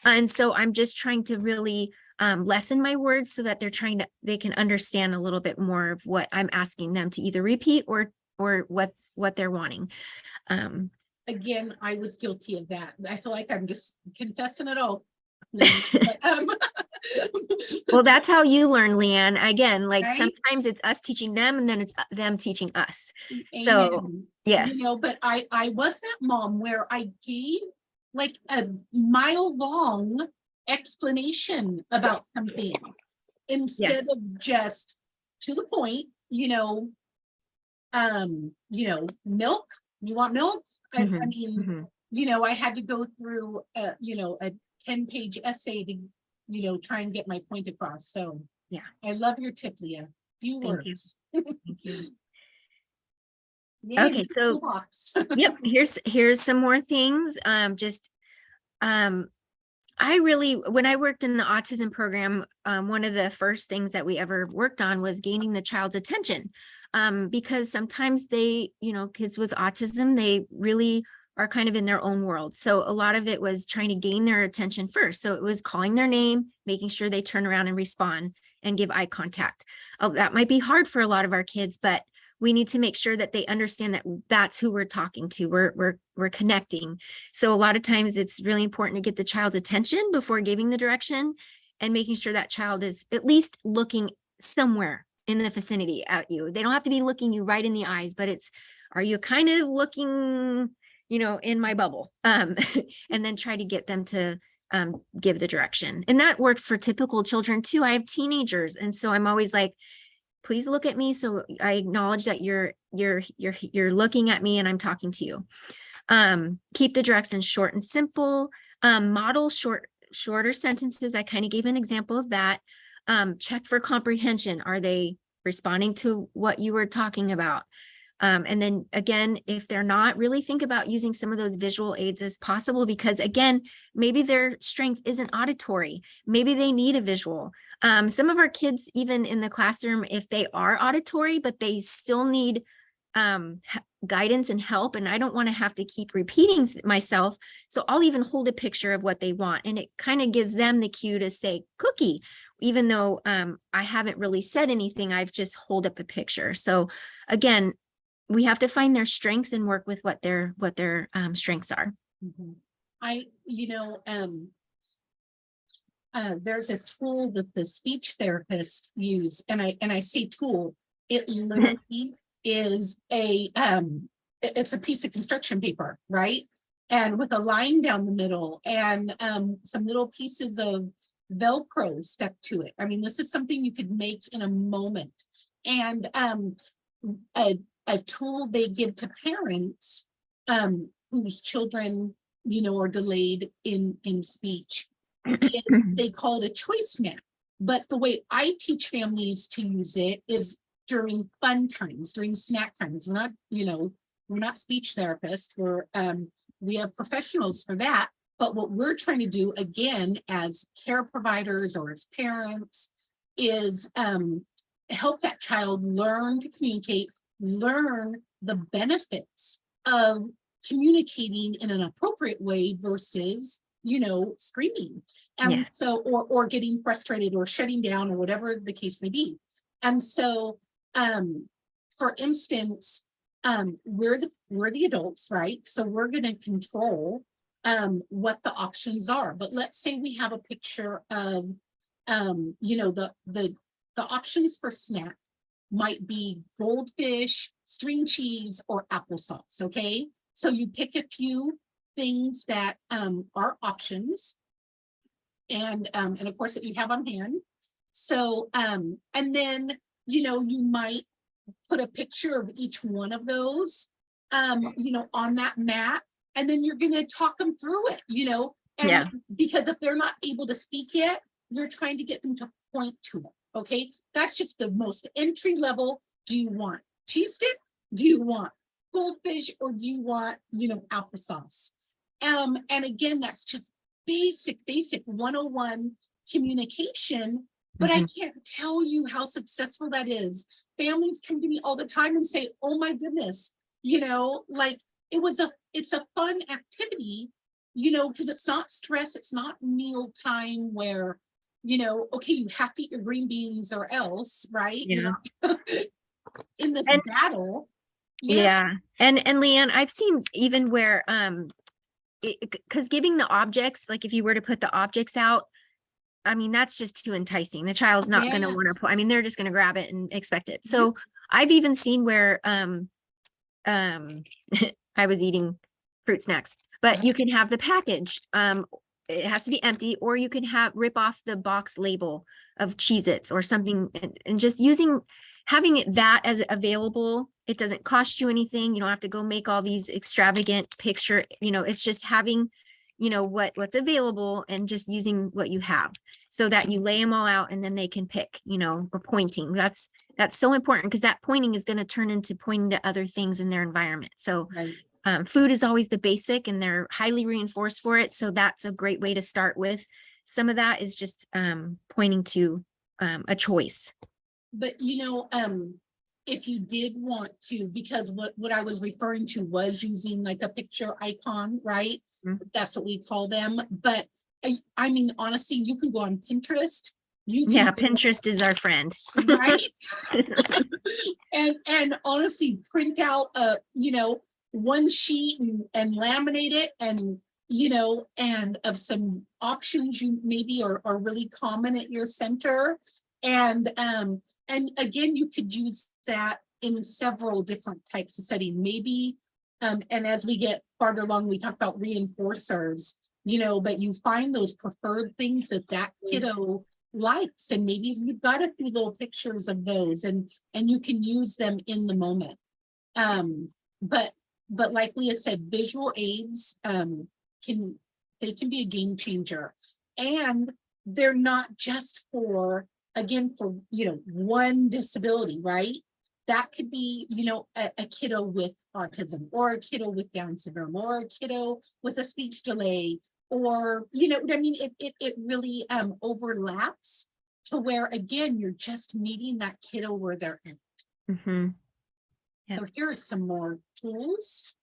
And so I'm just trying to really lessen my words so that they can understand a little bit more of what I'm asking them to either repeat or what they're wanting. Again, I was guilty of that. I feel like I'm just confessing it all. But, well, that's how you learn, Leann. Again, like right? sometimes it's us teaching them and then it's them teaching us. Amen. So yes. But I was that mom where I gave like a mile-long explanation about something instead of just to the point, milk, you want milk? I mean, I had to go through a 10-page essay to, try and get my point across. So yeah, I love your tip, Leah. Few words. Thank you. Yay, Okay, so yep, here's some more things. When I worked in the autism program, one of the first things that we ever worked on was gaining the child's attention. Because sometimes kids with autism, they really are kind of in their own world. So a lot of it was trying to gain their attention first. So it was calling their name, making sure they turn around and respond and give eye contact. Oh, that might be hard for a lot of our kids, but we need to make sure that they understand that that's who we're talking to. We're connecting. So a lot of times it's really important to get the child's attention before giving the direction and making sure that child is at least looking somewhere in the vicinity at you. They don't have to be looking you right in the eyes, but are you kind of looking, in my bubble? And then try to get them to give the direction. And that works for typical children too. I have teenagers. And so I'm always like, please look at me. So I acknowledge that you're looking at me and I'm talking to you. Keep the directions short and simple. Model shorter sentences. I kind of gave an example of that. Check for comprehension. Are they responding to what you were talking about? And then again, if they're not, really think about using some of those visual aids as possible, because again, maybe their strength isn't auditory. Maybe they need a visual. Some of our kids, even in the classroom, if they are auditory, but they still need guidance and help, and I don't want to have to keep repeating myself. So I'll even hold a picture of what they want. And it kind of gives them the cue to say cookie, even though I haven't really said anything, I've just hold up a picture. So again, we have to find their strengths and work with what their strengths are. There's a tool that the speech therapists use, and I say tool, it literally is it's a piece of construction paper, right? And with a line down the middle and some little pieces of Velcro stuck to it. I mean, this is something you could make in a moment. And a tool they give to parents whose children, are delayed in speech. They call it a choice map. But the way I teach families to use it is during fun times, during snack times. We're not speech therapists. We have professionals for that. But what we're trying to do, again, as care providers or as parents, is help that child learn to communicate, learn the benefits of communicating in an appropriate way versus screaming. Yeah. And so, or getting frustrated or shutting down or whatever the case may be. And so, for instance, we're the adults, right? So we're going to control what the options are. But let's say we have a picture of the options for snack might be goldfish, string cheese, or applesauce. Okay, so you pick a few things that are options, and of course that you have on hand. So and then you might put a picture of each one of those on that mat, and then you're going to talk them through it, and Yeah. because if they're not able to speak yet, you're trying to get them to point to it. Okay, that's just the most entry level. Do you want cheese stick? Do you want goldfish, or do you want applesauce? And again, that's just basic 101 communication. But I can't tell you how successful that is. Families come to me all the time and say, oh my goodness, like it's a fun activity, because it's not stress, it's not meal time where, okay, you have to eat your green beans or else, right? Yeah. In this And battle. yeah. And Leann, I've seen even where because giving the objects, like if you were to put the objects out, I mean, that's just too enticing. The child's not going to want Yes. to, I mean, they're just going to grab it and expect it. So I've even seen where I was eating fruit snacks, but you can have the package. It has to be empty, or you can rip off the box label of Cheez-Its or something, and just having it that as available. It doesn't cost you anything. You don't have to go make all these extravagant picture, it's just having, what's available and just using what you have, so that you lay them all out and then they can pick, or pointing. That's so important, because that pointing is going to turn into pointing to other things in their environment. So food is always the basic, and they're highly reinforced for it. So that's a great way to start with. Some of that is just pointing to a choice. But if you did want to, because what I was referring to was using like a picture icon, right? That's what we call them. But I mean, honestly, you can go on Pinterest. Pinterest is our friend. Right? and honestly, print out one sheet and laminate it, and and of some options you maybe are really common at your center. And again, you could use that in several different types of setting, maybe. And as we get farther along, we talk about reinforcers, but you find those preferred things that kiddo likes, and maybe you've got a few little pictures of those, and you can use them in the moment. But like Leah said, visual aids can be a game changer, and they're not just for one disability, right? That could be a kiddo with autism, or a kiddo with Down syndrome, or a kiddo with a speech delay, or what I mean. It really overlaps to where, again, you're just meeting that kiddo where they're at. Yep. So here are some more tools.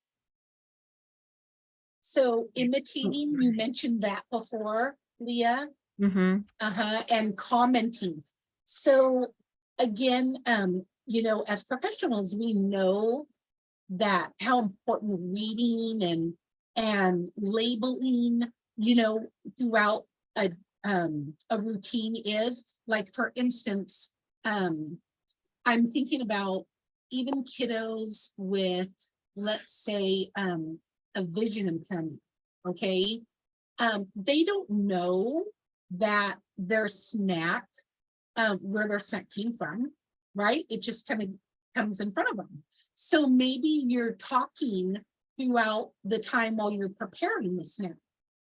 So imitating, you mentioned that before, Leah. And commenting. So again, as professionals, we know that how important reading and labeling, throughout a routine is. Like, for instance, I'm thinking about even kiddos with, let's say, a vision impairment. Okay, they don't know that their snack, where their snack came from, right? It just kind of comes in front of them. So maybe you're talking throughout the time while you're preparing the snack,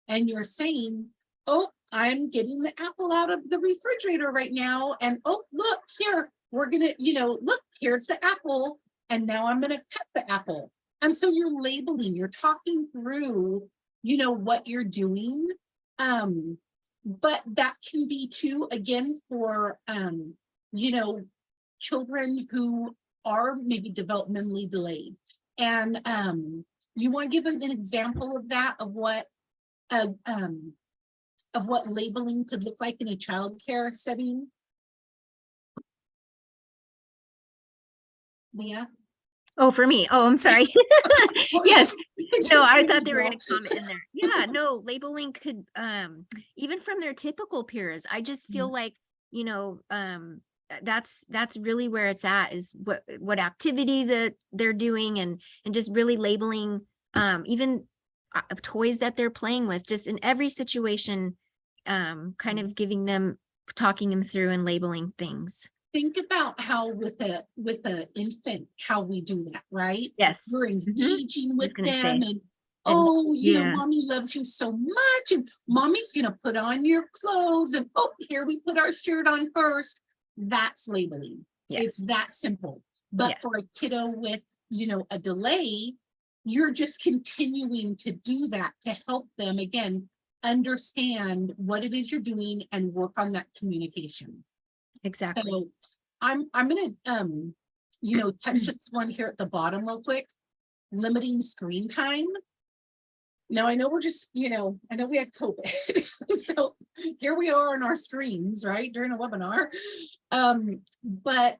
and you're saying, oh, I'm getting the apple out of the refrigerator right now, and oh, look here, we're gonna, look, here's the apple, and now I'm gonna cut the apple. And so you're labeling, you're talking through, what you're doing. But that can be too, again, for children who are maybe developmentally delayed. And you want to give an example of that, of what of what labeling could look like in a childcare setting? Leah? Oh, for me. Oh, I'm sorry. Yes. No, I thought they were going to to comment in there. Yeah, no, labeling could, even from their typical peers, I just feel like, you know, that's really where it's at, is what activity that they're doing, and just really labeling, even toys that they're playing with, just in every situation, kind of giving them, talking them through and labeling things. Think about how with a infant, how we do that, right? Yes. We're engaging with gonna them say. and oh, you know, Yeah. mommy loves you so much, and mommy's gonna put on your clothes, and oh, here we put our shirt on first. That's labeling. It's Yes. that simple. But Yes. for a kiddo with, you know, a delay, you're just continuing to do that to help them again understand what it is you're doing and work on that communication. Exactly. So I'm gonna you know, touch just one here at the bottom real quick. Limiting screen time. Now I know we're just, you know, I know we had COVID. So here we are on our screens, right, during a webinar. But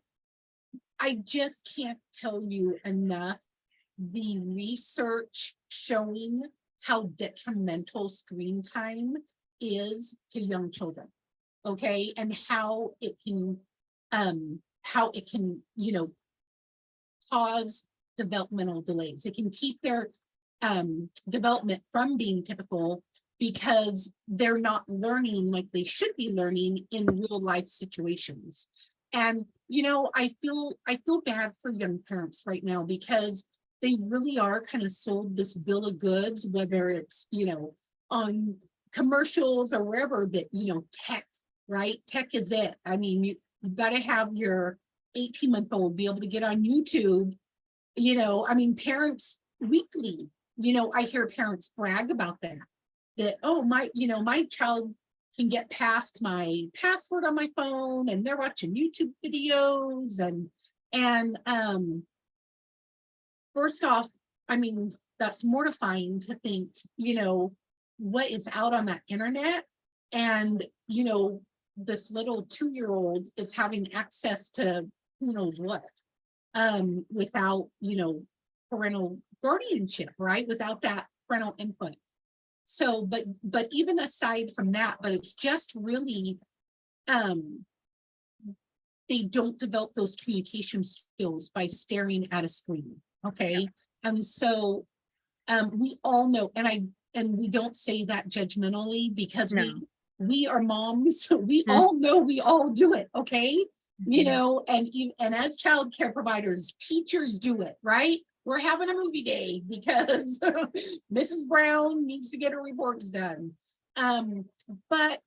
I just can't tell you enough the research showing how detrimental screen time is to young children. Okay, and how it can, you know, cause developmental delays. It can keep their development from being typical because they're not learning like they should be learning in real life situations. And you know, I feel bad for young parents right now because they really are kind of sold this bill of goods, whether it's, you know, on commercials or wherever, that, you know, tech, right? Tech is it. I mean, you've got to have your 18-month-old be able to get on YouTube. You know, I mean, parents weekly, you know, I hear parents brag about that, oh, my child can get past my password on my phone and they're watching YouTube videos and first off, I mean, that's mortifying to think, you know, what is out on that internet. And, you know, this little 2-year-old is having access to who knows what, without, you know, parental guardianship, right? Without that parental input. So, but even aside from that, but it's just really, they don't develop those communication skills by staring at a screen. Okay. And so we all know, and we don't say that judgmentally because we are moms, so we all know, we all do it. Okay. You know, and as child care providers, teachers do it, right? We're having a movie day because Mrs. Brown needs to get her reports done. But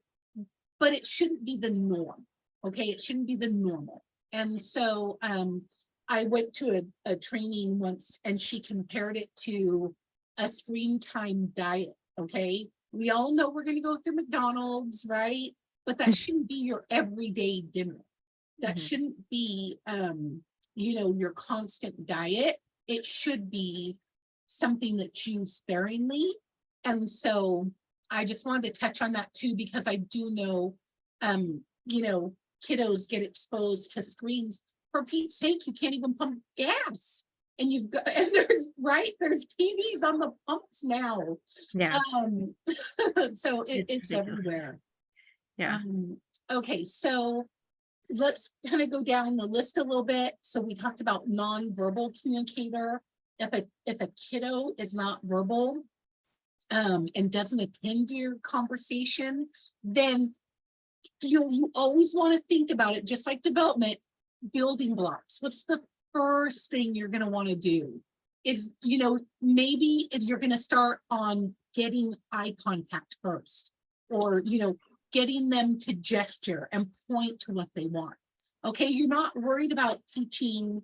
it shouldn't be the norm. Okay, it shouldn't be the normal. And so I went to a training once and she compared it to a screen time diet. Okay, we all know we're going to go through McDonald's, right? But that shouldn't be your everyday dinner. That shouldn't be, you know, your constant diet. It should be something that's used sparingly. And so I just wanted to touch on that too, because I do know, you know, kiddos get exposed to screens. For Pete's sake, you can't even pump gas. And you've got, and there's TVs on the pumps now. Yeah. So it's everywhere. Yeah. Okay, so let's kind of go down the list a little bit. So we talked about nonverbal communicator. If a kiddo is not verbal and doesn't attend your conversation, then you always want to think about it, just like development, building blocks. What's the first thing you're going to want to do? Is, you know, maybe if you're going to start on getting eye contact first, or, you know, getting them to gesture and point to what they want. Okay, you're not worried about teaching,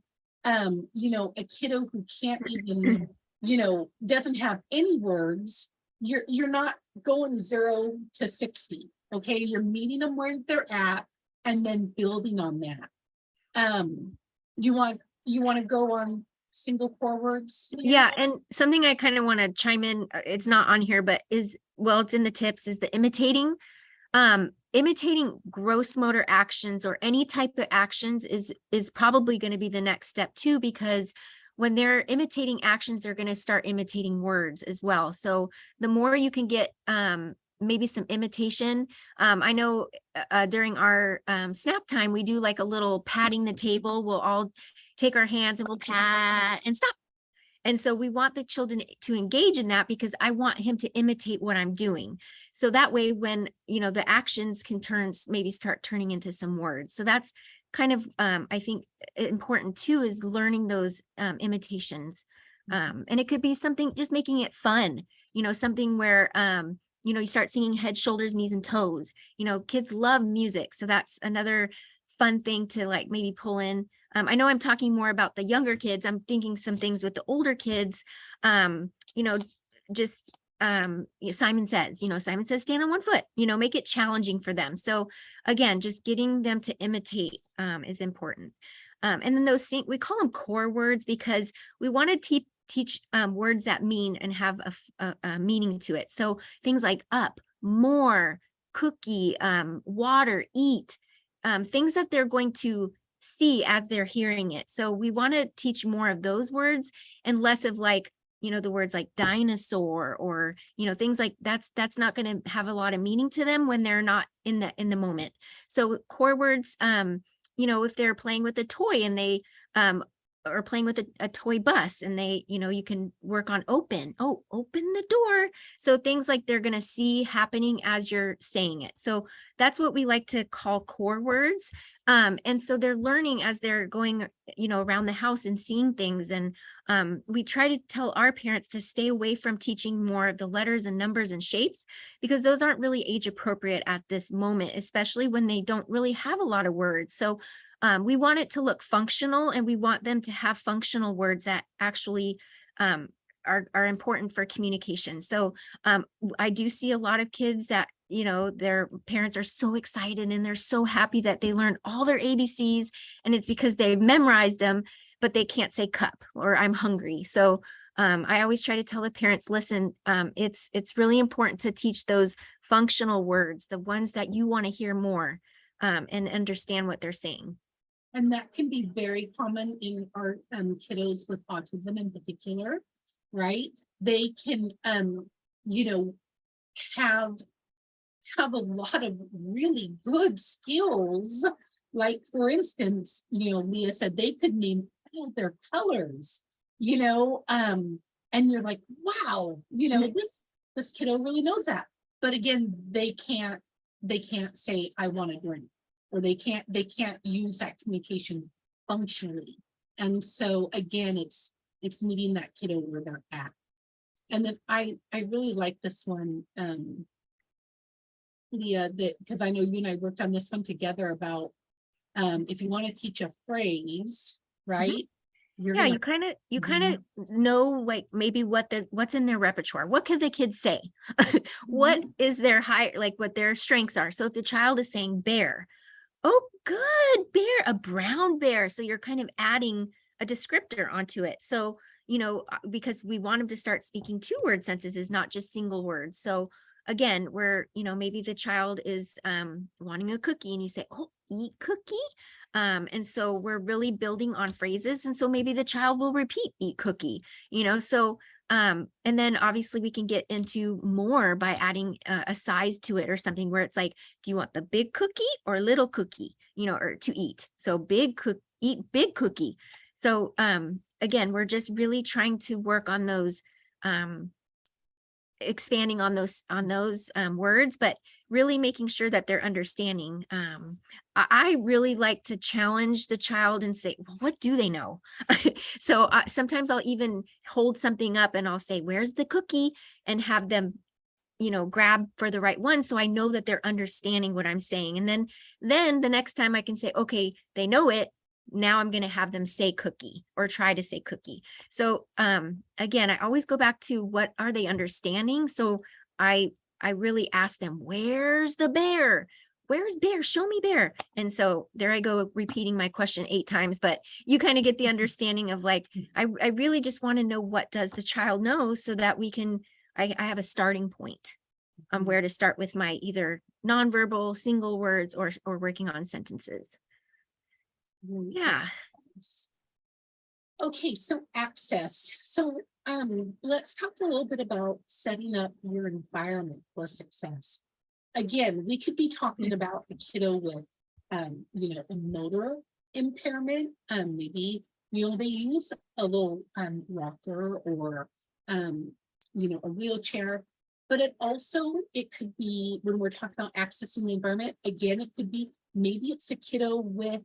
you know, a kiddo who can't even, you know, doesn't have any words. You're not going 0 to 60. Okay, you're meeting them where they're at and then building on that. You want to go on single core words? Yeah, and something I kind of want to chime in, it's not on here, but it's in the tips, is the imitating gross motor actions or any type of actions is probably going to be the next step too, because when they're imitating actions, they're going to start imitating words as well. So the more you can get maybe some imitation. I know during our snap time, we do like a little patting the table. We'll all take our hands and we'll pat and stop. And so we want the children to engage in that, because I want him to imitate what I'm doing. So that way, when, the actions can start turning into some words. So that's kind of, I think, important too, is learning those imitations. And it could be something, just making it fun, something where, you start singing head, shoulders, knees, and toes. Kids love music. So that's another fun thing to like maybe pull in. I know I'm talking more about the younger kids. I'm thinking some things with the older kids, just Simon says, stand on one foot, make it challenging for them. So again, just getting them to imitate is important. And then we call them core words, because we want to teach words that mean and have a meaning to it. So things like up, more, cookie, water, eat, things that they're going to see as they're hearing it. So we want to teach more of those words and less of like, the words like dinosaur or, things like that's not going to have a lot of meaning to them when they're not in the moment. So core words, if they're playing with a toy and they or playing with a toy bus and they, you can work on open the door. So things like they're going to see happening as you're saying it. So that's what we like to call core words. And so they're learning as they're going, around the house and seeing things. And we try to tell our parents to stay away from teaching more of the letters and numbers and shapes, because those aren't really age appropriate at this moment, especially when they don't really have a lot of words. So we want it to look functional, and we want them to have functional words that actually are important for communication. So I do see a lot of kids that, their parents are so excited and they're so happy that they learned all their ABCs, and it's because they've memorized them, but they can't say cup or I'm hungry. So I always try to tell the parents, listen, it's really important to teach those functional words, the ones that you want to hear more and understand what they're saying. And that can be very common in our kiddos with autism in particular, right? They can, have a lot of really good skills. Like, for instance, Leah said they could name all their colors, and you're like, wow, this kiddo really knows that. But again, they can't say, I want a drink, or they can't use that communication functionally. And so again, it's meeting that kiddo where they're at. And then I really like this one, Leah, that because I know you and I worked on this one together about if you want to teach a phrase, right? Yeah, you kind of know, like, maybe what's in their repertoire. What can the kids say? What is their what their strengths are? So if the child is saying bear, oh, good, bear, a brown bear. So you're kind of adding a descriptor onto it. So, because we want them to start speaking 2-word sentences, not just single words. So again, where, maybe the child is wanting a cookie and you say, oh, eat cookie. And so we're really building on phrases. And so maybe the child will repeat, eat cookie, so and then obviously we can get into more by adding a size to it or something where it's like, do you want the big cookie or little cookie, or to eat? So eat big cookie. So again, we're just really trying to work on those, expanding on those words, but really making sure that they're understanding. I really like to challenge the child and say, well, what do they know? So sometimes I'll even hold something up and I'll say, where's the cookie? And have them, grab for the right one. So I know that they're understanding what I'm saying. And then the next time I can say, okay, they know it. Now I'm going to have them say cookie or try to say cookie. So again, I always go back to what are they understanding? So I really ask them, where's the bear? where's Bear? Show me Bear. And so there I go repeating my question 8 times, but you kind of get the understanding of like, I really just want to know what does the child know so that we can, I have a starting point on where to start with my either nonverbal single words or working on sentences. Yeah. Okay, so access. So let's talk a little bit about setting up your environment for success. Again, we could be talking about a kiddo with you know, a motor impairment. Maybe, you know, they use a little rocker or you know, a wheelchair. But it could be, when we're talking about accessing the environment, again, it could be maybe it's a kiddo with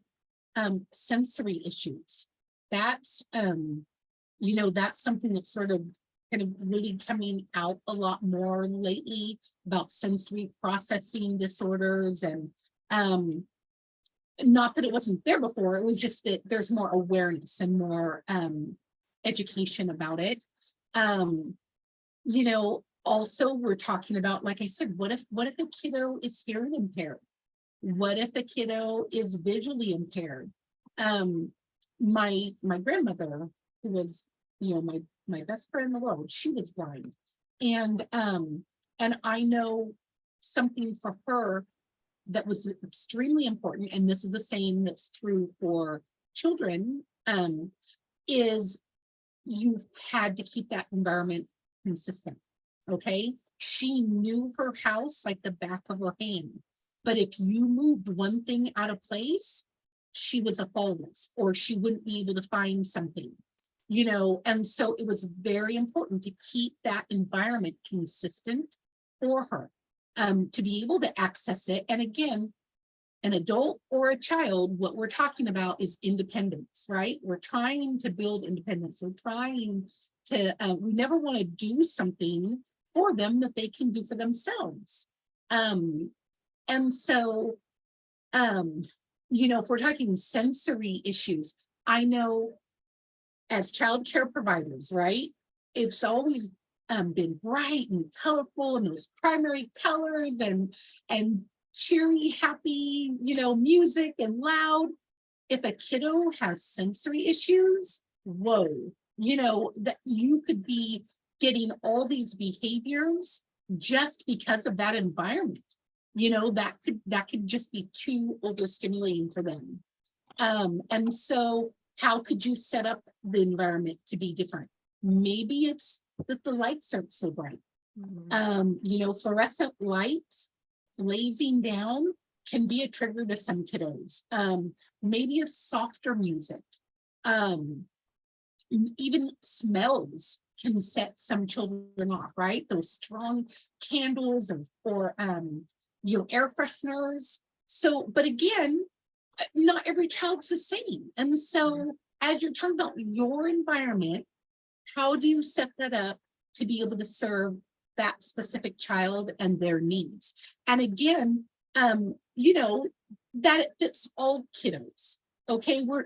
sensory issues. That's you know, that's something that's sort of kind of really coming out a lot more lately about sensory processing disorders. And not that it wasn't there before, it was just that there's more awareness and more education about it. You know, also we're talking about, like I said, what if a kiddo is hearing impaired? What if a kiddo is visually impaired? My grandmother, who was, you know, my best friend in the world, she was blind. And I know something for her that was extremely important, and this is the same that's true for children, is you had to keep that environment consistent. Okay, she knew her house like the back of her hand, but if you moved one thing out of place, she was a fall risk, or she wouldn't be able to find something, you know. And so it was very important to keep that environment consistent for her, to be able to access it. And again, an adult or a child, what we're talking about is independence, right? We're trying to build independence. We're trying to, we never want to do something for them that they can do for themselves. And so, you know, if we're talking sensory issues, I know as childcare providers, right, it's always been bright and colorful and those primary colors and cheery, happy, you know, music and loud. If a kiddo has sensory issues, whoa, you know, that you could be getting all these behaviors just because of that environment. You know, that could just be too overstimulating for them. And so how could you set up the environment to be different? Maybe it's that the lights aren't so bright. You know, fluorescent lights blazing down can be a trigger to some kiddos. Maybe it's softer music. Even smells can set some children off, right? Those strong candles or you know, air fresheners. So, but again, not every child's the same. And so as you're talking about your environment, how do you set that up to be able to serve that specific child and their needs? And again, you know, that it fits all kiddos. Okay, we're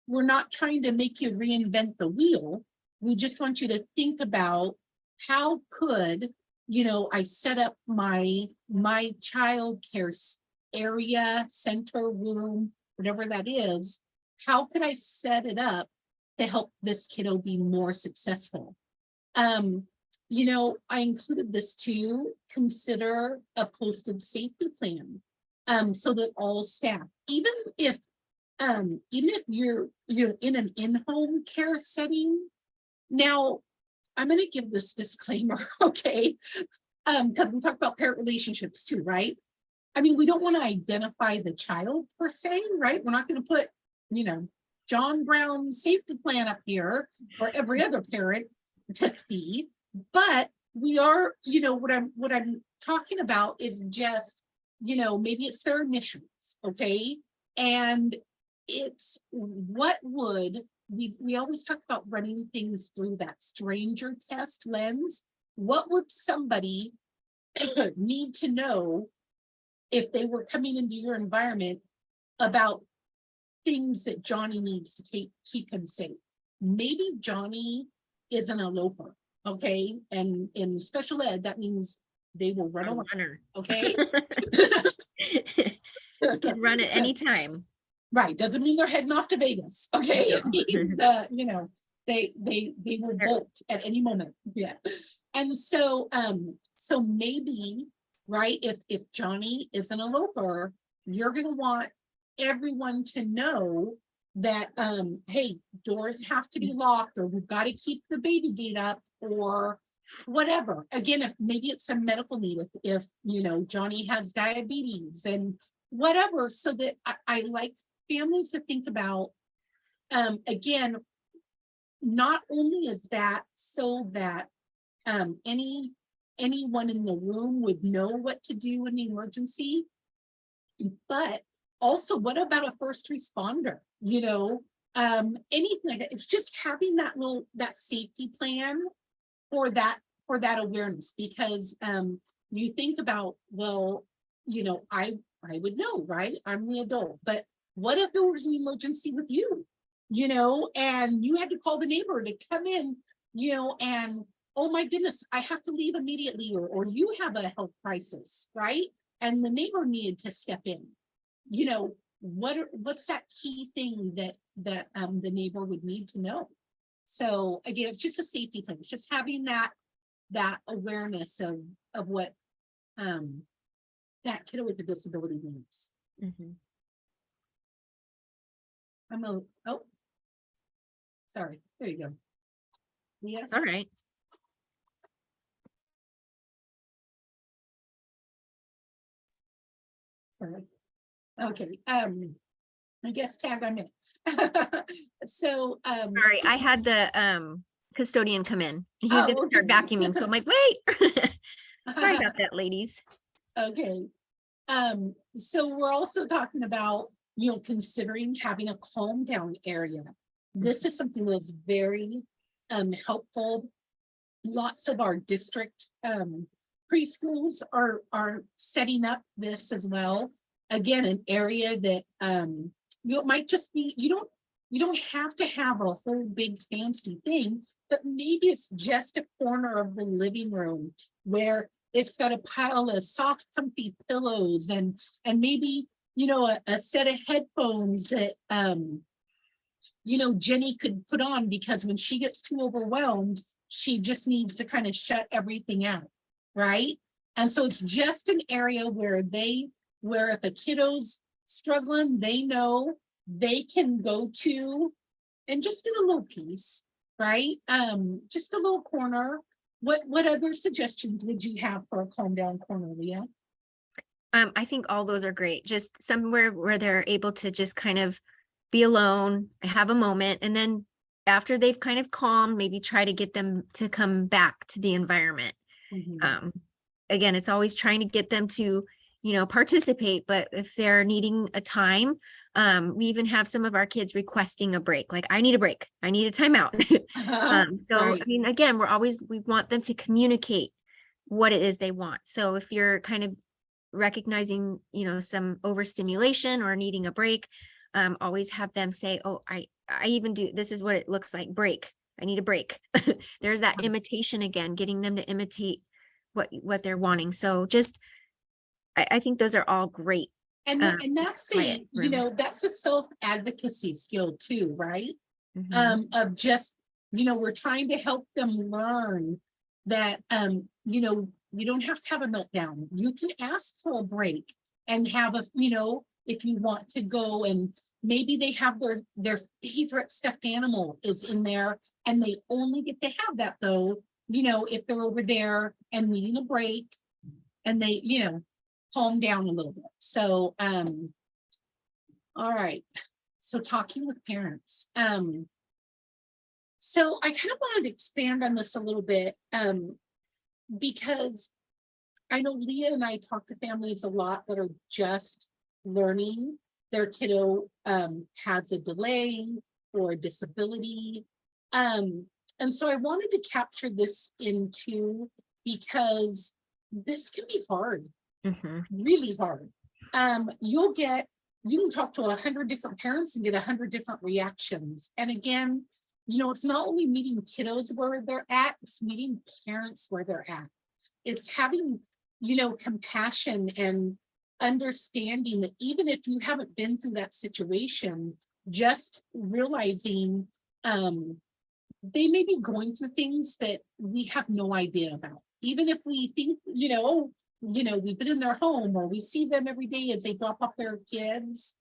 not trying to make you reinvent the wheel. We just want you to think about how could, you know, I set up my child care area, center, room, whatever that is. How could I set it up to help this kiddo be more successful? You know, I included this too. Consider a posted safety plan, so that all staff, even if you're in an in-home care setting. Now, I'm going to give this disclaimer, okay? Because we talk about parent relationships too, right? I mean, we don't want to identify the child per se, right? We're not going to put, you know, John Brown's safety plan up here for every other parent to see. But we are, you know, what I'm talking about is just, you know, maybe it's their initials, okay? And it's what would, we always talk about running things through that stranger test lens. What would somebody need to know if they were coming into your environment about things that Johnny needs to keep him safe? Maybe Johnny is an eloper, okay? And in special ed, that means they will run A away. runner. Okay. Can run at any time. Right. Doesn't mean they're heading off to Vegas. Okay. No. It means, they will bolt at any moment. Yeah. And so, so maybe, right, if Johnny is an eloper, you're going to want everyone to know that, hey, doors have to be locked, or we've got to keep the baby gate up, or whatever. Again, if maybe it's a medical need, if Johnny has diabetes and whatever, so that I like families to think about, again, not only is that so that anyone in the room would know what to do in the emergency, but also what about a first responder, anything like that. It's just having that safety plan for that awareness, because you think about, well, I would know, right? I'm the adult, but what if there was an emergency with you, and you had to call the neighbor to come in, and oh my goodness, I have to leave immediately, or you have a health crisis, right? And the neighbor needed to step in, what's that key thing that the neighbor would need to know? So again, it's just a safety thing. It's just having that awareness of what that kiddo with a disability needs. Mhm. Sorry, there you go. Yeah. It's all right. Sorry. Okay. I guess tag on it. So Sorry, I had the custodian come in. He was gonna start okay. vacuuming, so I'm like, wait. Sorry about that, ladies. Okay. So we're also talking about, considering having a calm down area. This is something that's very helpful. Lots of our district preschools are setting up this as well. Again, an area that it might just be, you don't have to have a whole big fancy thing, but maybe it's just a corner of the living room where it's got a pile of soft, comfy pillows and maybe, a set of headphones that, Jenny could put on, because when she gets too overwhelmed, she just needs to kind of shut everything out, right? And so it's just an area where if a kiddo's struggling, they know they can go to and just do a little piece, right? Just a little corner. What other suggestions would you have for a calm down corner, Leann? I think all those are great. Just somewhere where they're able to just kind of be alone, have a moment, and then after they've kind of calmed, maybe try to get them to come back to the environment. Mhm. Again, it's always trying to get them to, participate, but if they're needing a time, we even have some of our kids requesting a break, like, I need a break, I need a timeout. So, Right. I mean, again, we want them to communicate what it is they want. So if you're kind of recognizing, some overstimulation or needing a break, always have them say, oh, I even do, this is what it looks like, break, I need a break. There's that imitation again, getting them to imitate what they're wanting. So just, I think those are all great. And that's quiet rooms. that's a self-advocacy skill too, right? Mhm. Of just, we're trying to help them learn that, you don't have to have a meltdown. You can ask for a break and have if you want to go, and maybe they have their favorite stuffed animal is in there, and they only get to have that though, if they're over there and needing a break, and they, calm down a little bit. So, all right. So talking with parents. So I kind of wanted to expand on this a little bit, because I know Leah and I talk to families a lot that are just learning their kiddo has a delay or a disability. And so I wanted to capture this into, because this can be hard, really hard. You can talk to 100 different parents and get 100 different reactions. And again, it's not only meeting kiddos where they're at, it's meeting parents where they're at. It's having compassion and understanding that even if you haven't been through that situation, just realizing they may be going through things that we have no idea about. Even if we think, we've been in their home or we see them every day as they drop off their kids,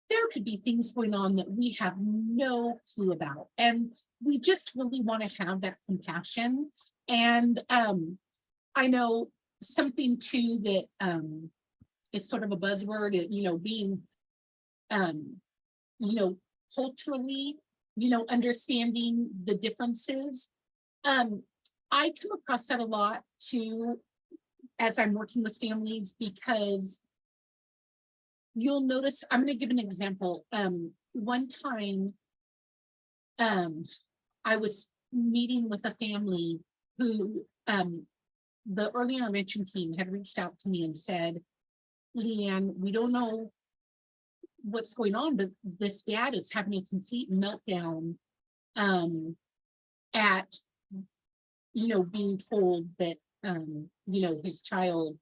there could be things going on that we have no clue about. And we just really want to have that compassion. And I know something too that is sort of a buzzword, being, culturally, understanding the differences. I come across that a lot too, as I'm working with families, because you'll notice, I'm going to give an example. One time, I was meeting with a family who, the early intervention team had reached out to me and said, Leann, we don't know what's going on, but this dad is having a complete meltdown at, being told that, his child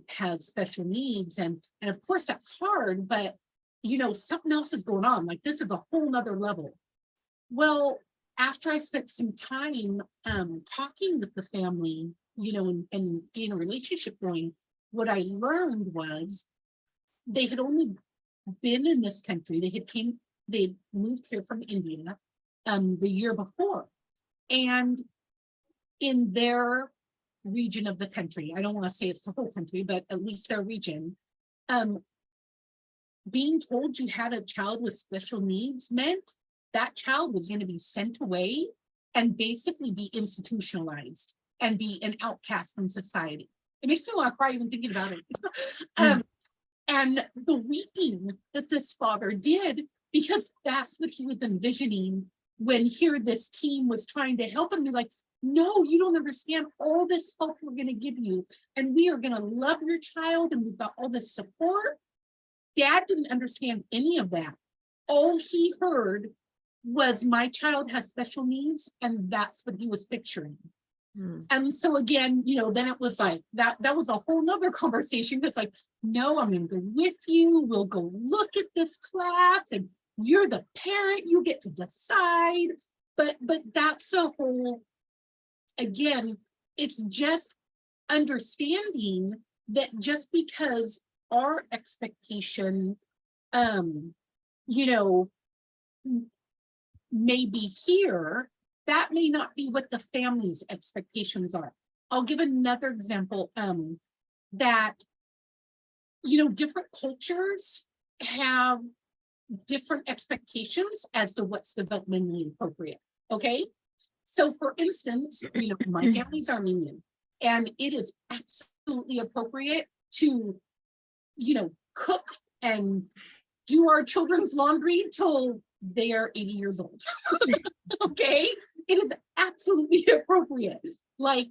has special needs. And of course that's hard, but, something else is going on. Like, this is a whole nother level. Well, after I spent some time talking with the family, and getting a relationship going, what I learned was they had only been in this country. They moved here from India the year before. And in their region of the country, I don't want to say it's the whole country, but at least their region, being told you had a child with special needs meant that child was going to be sent away and basically be institutionalized and be an outcast from society. It makes me want to cry even thinking about it. And the weeping that this father did, because that's what he was envisioning when here this team was trying to help him. Be like, no, you don't understand all this help we're going to give you. And we are going to love your child. And we've got all this support. Dad didn't understand any of that. All he heard was my child has special needs. And that's what he was picturing. And so again, then it was like that was a whole nother conversation. It's like, no, I'm going to go with you. We'll go look at this class and you're the parent, you get to decide. But that's a whole, again, it's just understanding that just because our expectation, may be here, that may not be what the family's expectations are. I'll give another example, that, different cultures have different expectations as to what's developmentally appropriate. Okay. So for instance, my family's Armenian, and it is absolutely appropriate to, cook and do our children's laundry till they are 80 years old. Okay. It is absolutely appropriate. Like,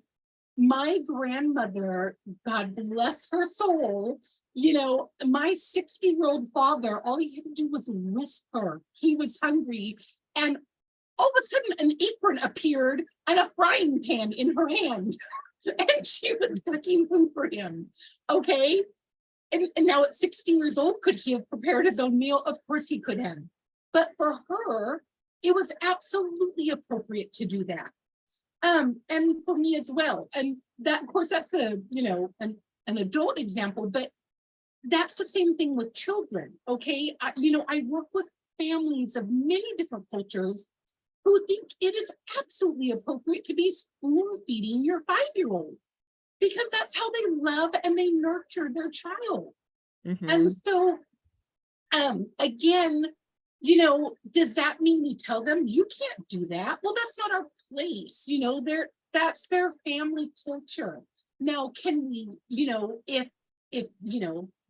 my grandmother, God bless her soul, my 60-year-old father, all he had to do was whisper he was hungry, and all of a sudden an apron appeared and a frying pan in her hand, and she was cooking food for him. Okay. And now at 60 years old, could he have prepared his own meal? Of course he could have. But for her, it was absolutely appropriate to do that. And for me as well. And that, of course, that's an adult example, but that's the same thing with children. Okay. I work with families of many different cultures who think it is absolutely appropriate to be spoon feeding your 5-year-old, because that's how they love and they nurture their child. And so, again, does that mean we tell them you can't do that? Well, that's not our place. That's their family culture. Now, can we, if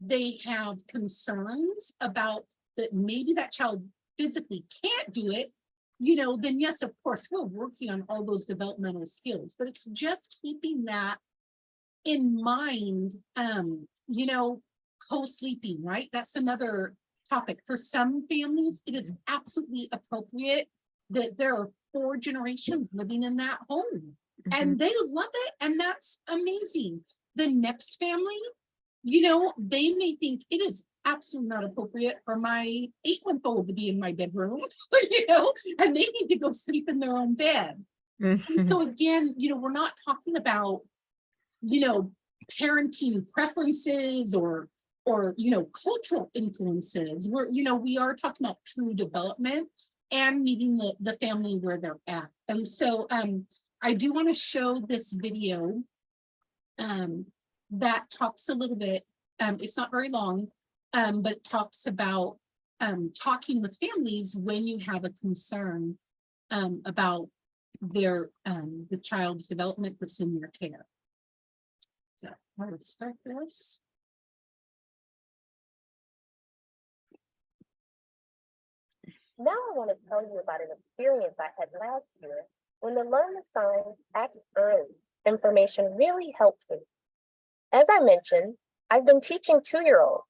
they have concerns about that, maybe that child physically can't do it, then yes, of course, we're working on all those developmental skills, but it's just keeping that in mind. Co-sleeping, right? That's another topic. For some families, it is absolutely appropriate that there are 4 generations living in that home. and they love it. And that's amazing. The next family, you know, they may think it is absolutely not appropriate for my 8-month-old to be in my bedroom, you know, and they need to go sleep in their own bed. And so again, you know, we're not talking about, you know, parenting preferences or, you know, cultural influences. You know, we are talking about true development and meeting the family where they're at. And so I do want to show this video that talks a little bit, it's not very long, but it talks about talking with families when you have a concern about their the child's development for senior care. So I'm going to start this. Now I want to tell you about an experience I had last year when the Learn the Signs, Act Early information really helped me. As I mentioned, I've been teaching 2-year-olds.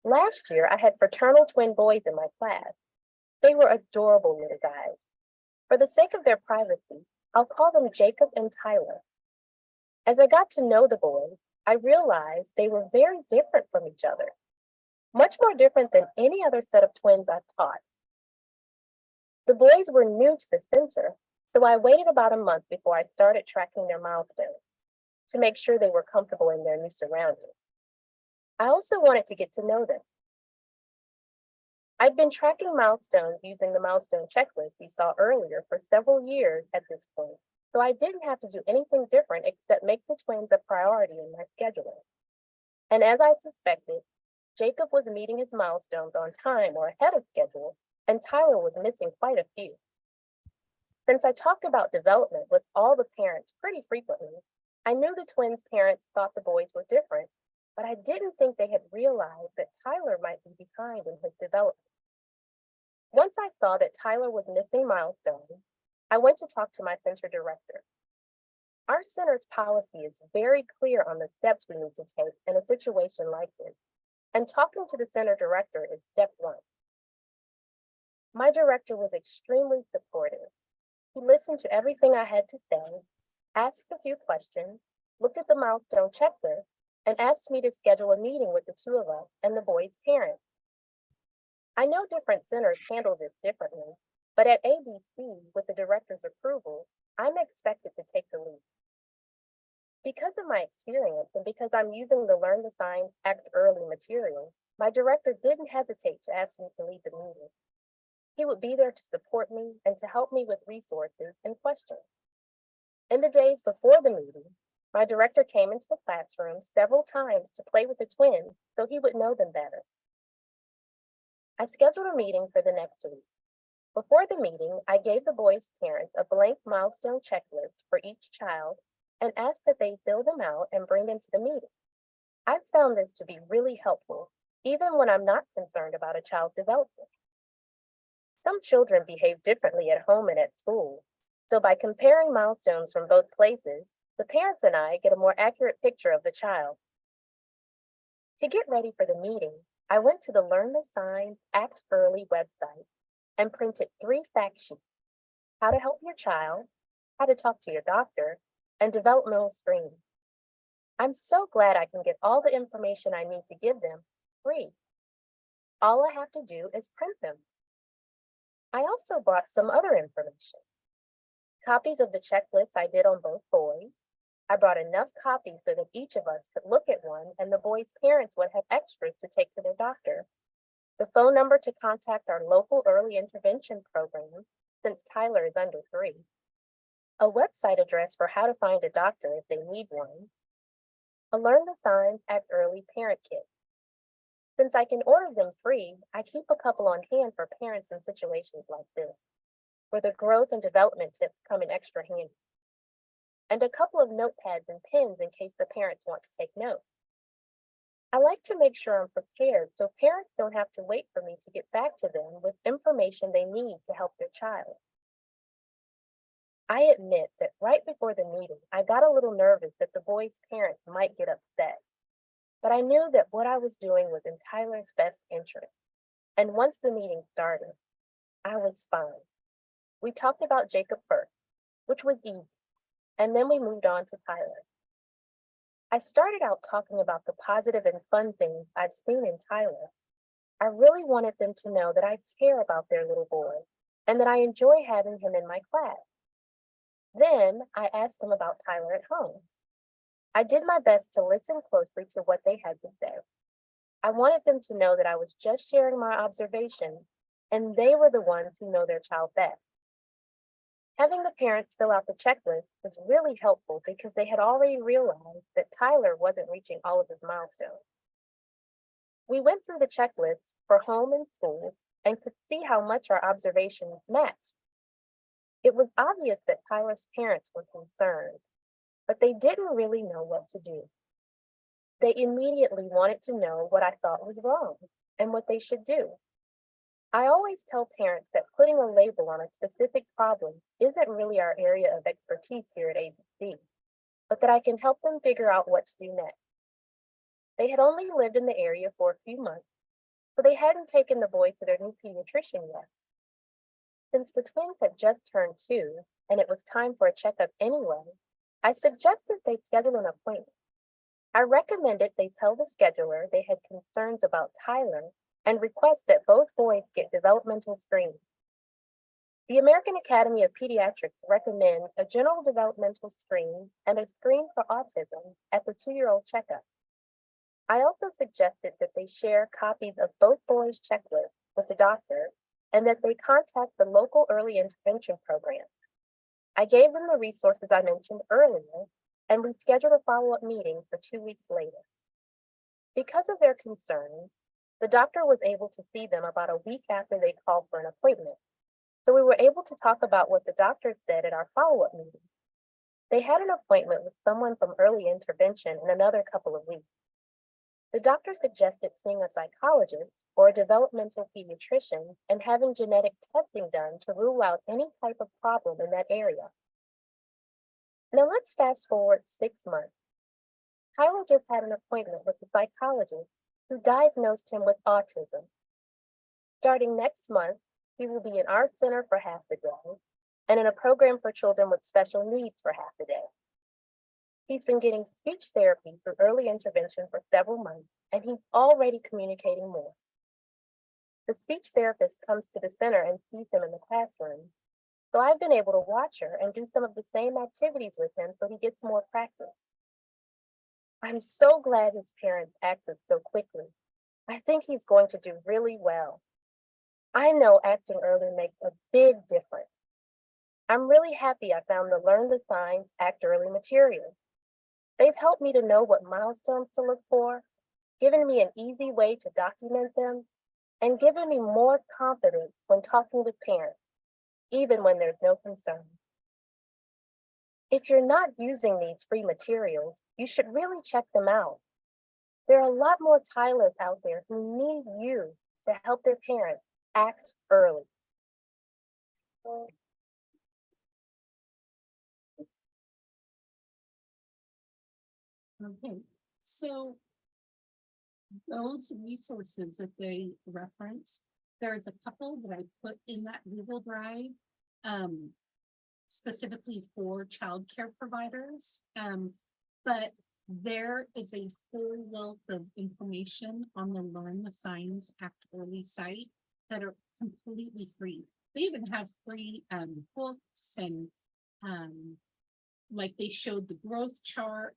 Last year, I had fraternal twin boys in my class. They were adorable little guys. For the sake of their privacy, I'll call them Jacob and Tyler. As I got to know the boys, I realized they were very different from each other, much more different than any other set of twins I've taught. The boys were new to the center, so I waited about a month before I started tracking their milestones to make sure they were comfortable in their new surroundings. I also wanted to get to know them. I've been tracking milestones using the milestone checklist you saw earlier for several years at this point, so I didn't have to do anything different except make the twins a priority in my scheduling. And as I suspected, Jacob was meeting his milestones on time or ahead of schedule, and Tyler was missing quite a few. Since I talked about development with all the parents pretty frequently, I knew the twins' parents thought the boys were different, but I didn't think they had realized that Tyler might be behind in his development. Once I saw that Tyler was missing milestones, I went to talk to my center director. Our center's policy is very clear on the steps we need to take in a situation like this, and talking to the center director is step one. My director was extremely supportive. He listened to everything I had to say, asked a few questions, looked at the milestone checklist, and asked me to schedule a meeting with the two of us and the boys' parents. I know different centers handle this differently, but at ABC, with the director's approval, I'm expected to take the lead. Because of my experience and because I'm using the Learn the Signs, Act Early material, my director didn't hesitate to ask me to lead the meeting. He would be there to support me and to help me with resources and questions. In the days before the meeting, my director came into the classroom several times to play with the twins so he would know them better. I scheduled a meeting for the next week. Before the meeting, I gave the boys' parents a blank milestone checklist for each child and asked that they fill them out and bring them to the meeting. I've found this to be really helpful, even when I'm not concerned about a child's development. Some children behave differently at home and at school, so by comparing milestones from both places, the parents and I get a more accurate picture of the child. To get ready for the meeting, I went to the Learn the Signs, Act Early website and printed 3 fact sheets: how to help your child, how to talk to your doctor, and developmental screening. I'm so glad I can get all the information I need to give them free. All I have to do is print them. I also brought some other information. Copies of the checklist I did on both boys. I brought enough copies so that each of us could look at one and the boys' parents would have extras to take to their doctor. The phone number to contact our local early intervention program, since Tyler is under 3. A website address for how to find a doctor if they need one. A Learn the Signs, Act Early parent kit. Since I can order them free, I keep a couple on hand for parents in situations like this, where the growth and development tips come in extra handy. And a couple of notepads and pens in case the parents want to take notes. I like to make sure I'm prepared so parents don't have to wait for me to get back to them with information they need to help their child. I admit that right before the meeting, I got a little nervous that the boys' parents might get upset, but I knew that what I was doing was in Tyler's best interest. And once the meeting started, I was fine. We talked about Jacob first, which was easy. and then we moved on to Tyler. I started out talking about the positive and fun things I've seen in Tyler. I really wanted them to know that I care about their little boy and that I enjoy having him in my class. Then I asked them about Tyler at home. I did my best to listen closely to what they had to say. I wanted them to know that I was just sharing my observations and they were the ones who know their child best. Having the parents fill out the checklist was really helpful because they had already realized that Tyler wasn't reaching all of his milestones. We went through the checklist for home and school and could see how much our observations matched. It was obvious that Tyler's parents were concerned, but they didn't really know what to do. They immediately wanted to know what I thought was wrong and what they should do. I always tell parents that putting a label on a specific problem isn't really our area of expertise here at ABC, but that I can help them figure out what to do next. They had only lived in the area for a few months, so they hadn't taken the boy to their new pediatrician yet. Since the twins had just turned 2 and it was time for a checkup anyway, I suggested they schedule an appointment. I recommended they tell the scheduler they had concerns about Tyler and request that both boys get developmental screening. The American Academy of Pediatrics recommends a general developmental screen and a screen for autism at the 2-year-old checkup. I also suggested that they share copies of both boys' checklists with the doctor and that they contact the local early intervention program. I gave them the resources I mentioned earlier, and we scheduled a follow-up meeting for 2 weeks later. Because of their concerns, the doctor was able to see them about a week after they called for an appointment, so we were able to talk about what the doctor said at our follow-up meeting. They had an appointment with someone from early intervention in another couple of weeks. The doctor suggested seeing a psychologist or a developmental pediatrician and having genetic testing done to rule out any type of problem in that area. Now let's fast forward 6 months. Tyler just had an appointment with a psychologist who diagnosed him with autism. Starting next month, he will be in our center for half the day and in a program for children with special needs for half the day. He's been getting speech therapy through early intervention for several months, and he's already communicating more. The speech therapist comes to the center and sees him in the classroom, so I've been able to watch her and do some of the same activities with him so he gets more practice. I'm so glad his parents acted so quickly. I think he's going to do really well. I know acting early makes a big difference. I'm really happy I found the Learn the Signs Act Early materials. They've helped me to know what milestones to look for, given me an easy way to document them, and given me more confidence when talking with parents, even when there's no concern. If you're not using these free materials, you should really check them out. There are a lot more Tylers out there who need you to help their parents act early. Okay, so those resources that they reference, there's a couple that I put in that Google Drive, specifically for childcare providers. But there is a whole wealth of information on the Learn the Signs Act Early site that are completely free. They even have free books and like they showed the growth chart,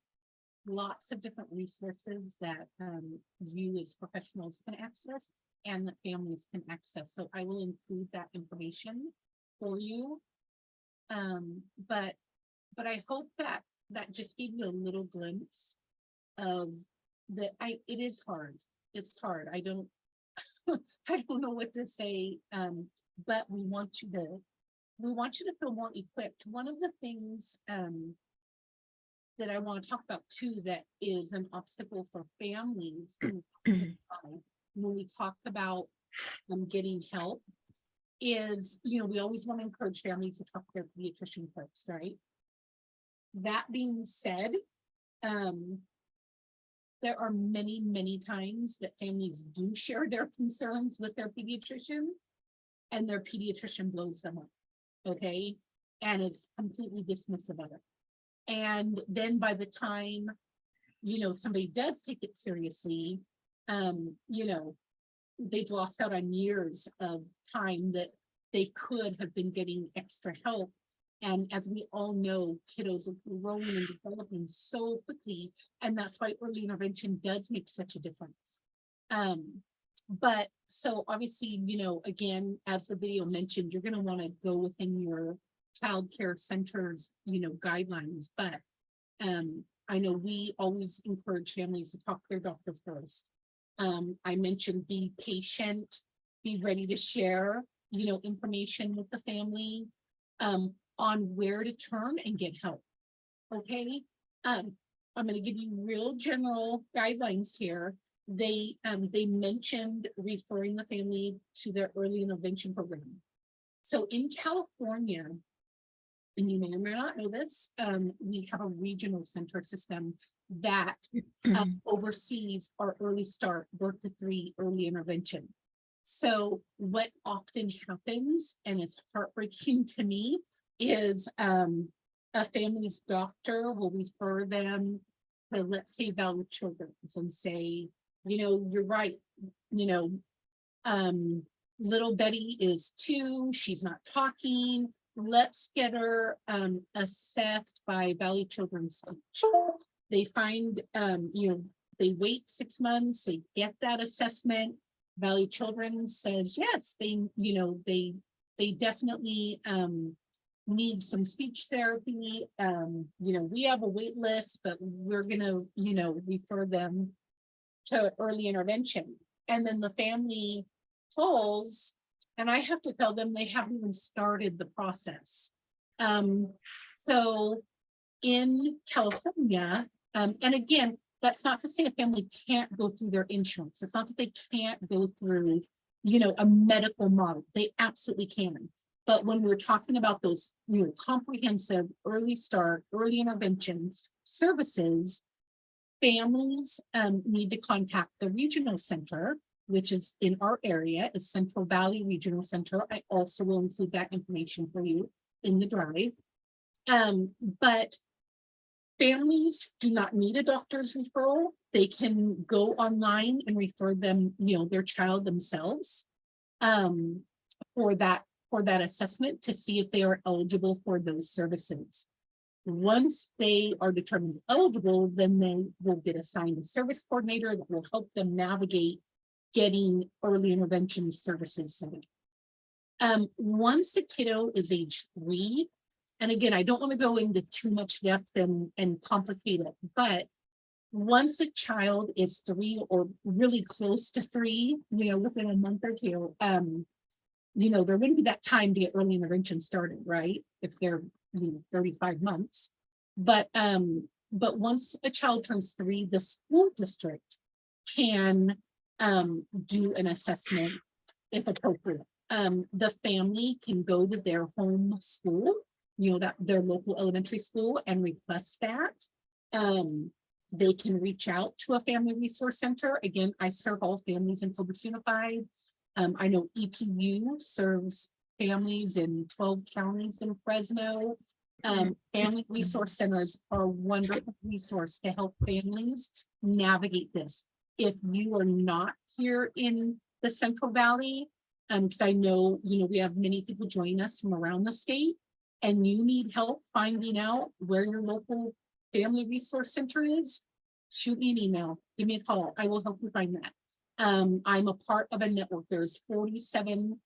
lots of different resources that you as professionals can access and the families can access. So I will include that information for you. But I hope that just gave you a little glimpse of that. It is hard. It's hard. I don't know what to say. But we want you to feel more equipped. One of the things that I want to talk about too, that is an obstacle for families when we talk about getting help is, we always want to encourage families to talk to their pediatrician first, right? That being said, there are many, many times that families do share their concerns with their pediatrician and their pediatrician blows them up, okay? And is completely dismissive of it. And then by the time, somebody does take it seriously, they've lost out on years of time that they could have been getting extra help. And as we all know, kiddos are growing and developing so quickly, and that's why early intervention does make such a difference. But so obviously, again, as the video mentioned, you're going to want to go within your child care center's, guidelines. But I know we always encourage families to talk to their doctor first. I mentioned be patient, be ready to share, information with the family on where to turn and get help. Okay. I'm going to give you real general guidelines here. They mentioned referring the family to their early intervention program. So in California, and you may or may not know this, we have a regional center system that oversees our early start, birth to 3 early intervention. So what often happens, and it's heartbreaking to me, is a family's doctor will refer them to, let's say, Valley Children's and say, you're right, little Betty is 2, she's not talking, let's get her assessed by Valley Children's Speech. They find, they wait 6 months, they get that assessment. Valley Children says, yes, they definitely need some speech therapy. We have a wait list, but we're gonna, refer them to early intervention. And then the family calls, and I have to tell them they haven't even started the process. So in California, and again, that's not to say a family can't go through their insurance. It's not that they can't go through, a medical model. They absolutely can. But when we're talking about those, comprehensive early start, early intervention services, families need to contact the regional center, which is in our area, is Central Valley Regional Center. I also will include that information for you in the drive. But families do not need a doctor's referral. They can go online and refer them, their child themselves for that assessment to see if they are eligible for those services. Once they are determined eligible, then they will get assigned a service coordinator that will help them navigate getting early intervention services set up. Once a kiddo is age 3, and again, I don't want to go into too much depth and complicate it, but once a child is 3 or really close to 3, within a month or 2, there wouldn't be that time to get early intervention started, right? If they're 35 months. But once a child turns 3, the school district can do an assessment if appropriate. The family can go to their home school, that their local elementary school, and request that. They can reach out to a family resource center. Again, I serve all families in Clovis Unified. I know EPU serves families in 12 counties in Fresno. Family resource centers are a wonderful resource to help families navigate this. If you are not here in the Central Valley, because I know, we have many people join us from around the state, and you need help finding out where your local family resource center is, shoot me an email, give me a call. I will help you find that. I'm a part of a network. There's 47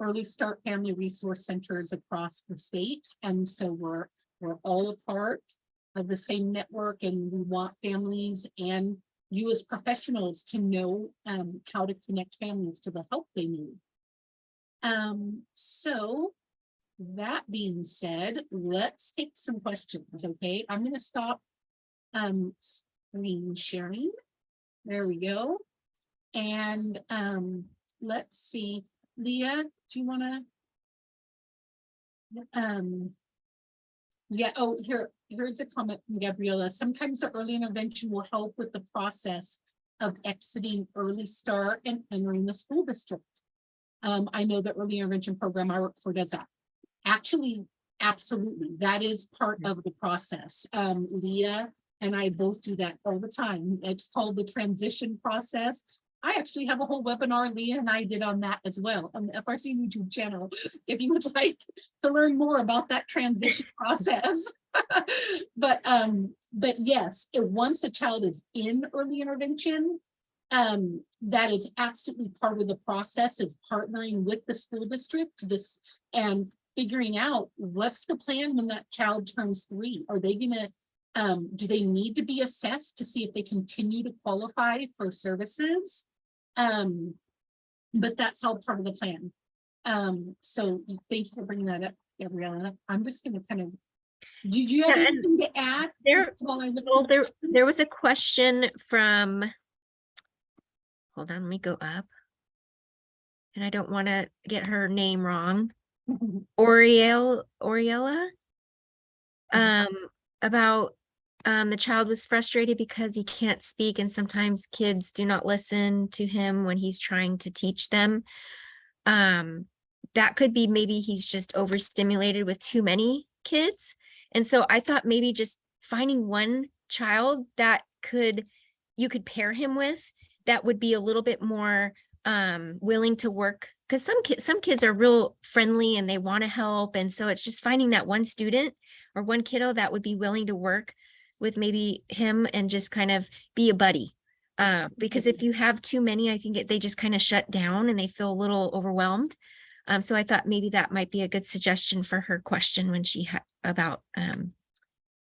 early start family resource centers across the state. And so we're all a part of the same network, and we want families and you as professionals to know how to connect families to the help they need. So that being said, let's take some questions, okay? I'm going to stop screen sharing. There we go. And let's see, Leah, do you want to? Yeah, oh, here's a comment from Gabriella. Sometimes the early intervention will help with the process of exiting early start and entering the school district. I know the early intervention program I work for does that. Actually, Absolutely. That is part of the process. Leah and I both do that all the time. It's called the transition process. I actually have a whole webinar Leah and I did on that as well on the FRC YouTube channel. If you would like to learn more about that transition process. But yes, once a child is in early intervention, that is absolutely part of the process, is partnering with the school district and figuring out what's the plan when that child turns 3. Are they gonna do they need to be assessed to see if they continue to qualify for services? But that's all part of the plan. So thank you for bringing that up, Gabriella. I'm just gonna kind of, did you have anything to add? There was a question from, hold on, let me go up. And I don't want to get her name wrong. Oriella, about the child was frustrated because he can't speak, and sometimes kids do not listen to him when he's trying to teach them. That could be maybe he's just overstimulated with too many kids. And so I thought maybe just finding one child that you could pair him with, that would be a little bit more willing to work, because some kids are real friendly and they want to help. And so it's just finding that one student or one kiddo that would be willing to work with maybe him and just kind of be a buddy. Because if you have too many, I think they just kind of shut down and they feel a little overwhelmed. So I thought maybe that might be a good suggestion for her question when she had about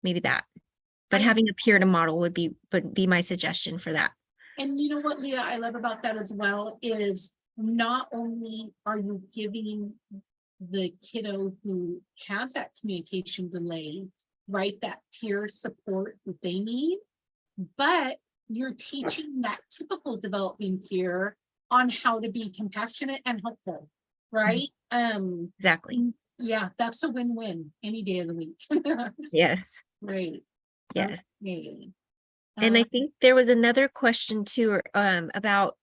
maybe that. But having a peer to model would be my suggestion for that. And you know what, Leah, I love about that as well is not only are you giving the kiddo who has that communication delay, right, that peer support that they need, but you're teaching that typical developing peer on how to be compassionate and helpful, right? Exactly. Yeah, that's a win-win any day of the week. Yes. Right. Yes. Okay. And I think there was another question too, about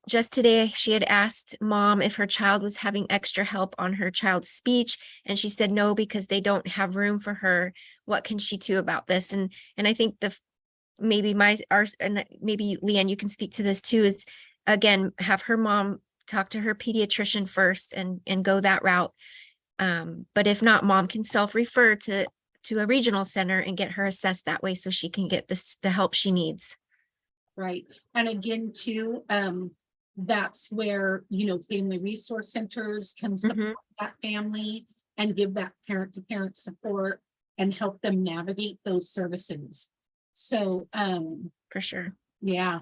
just today, she had asked mom if her child was having extra help on her child's speech, and she said no, because they don't have room for her. What can she do about this? And I think maybe maybe Leann, you can speak to this too, is again, have her mom talk to her pediatrician first and go that route. But if not, mom can self-refer to a regional center and get her assessed that way so she can get the help she needs. Right. And again, too, that's where, family resource centers can support that family and give that parent to parent support and help them navigate those services. So, for sure. Yeah,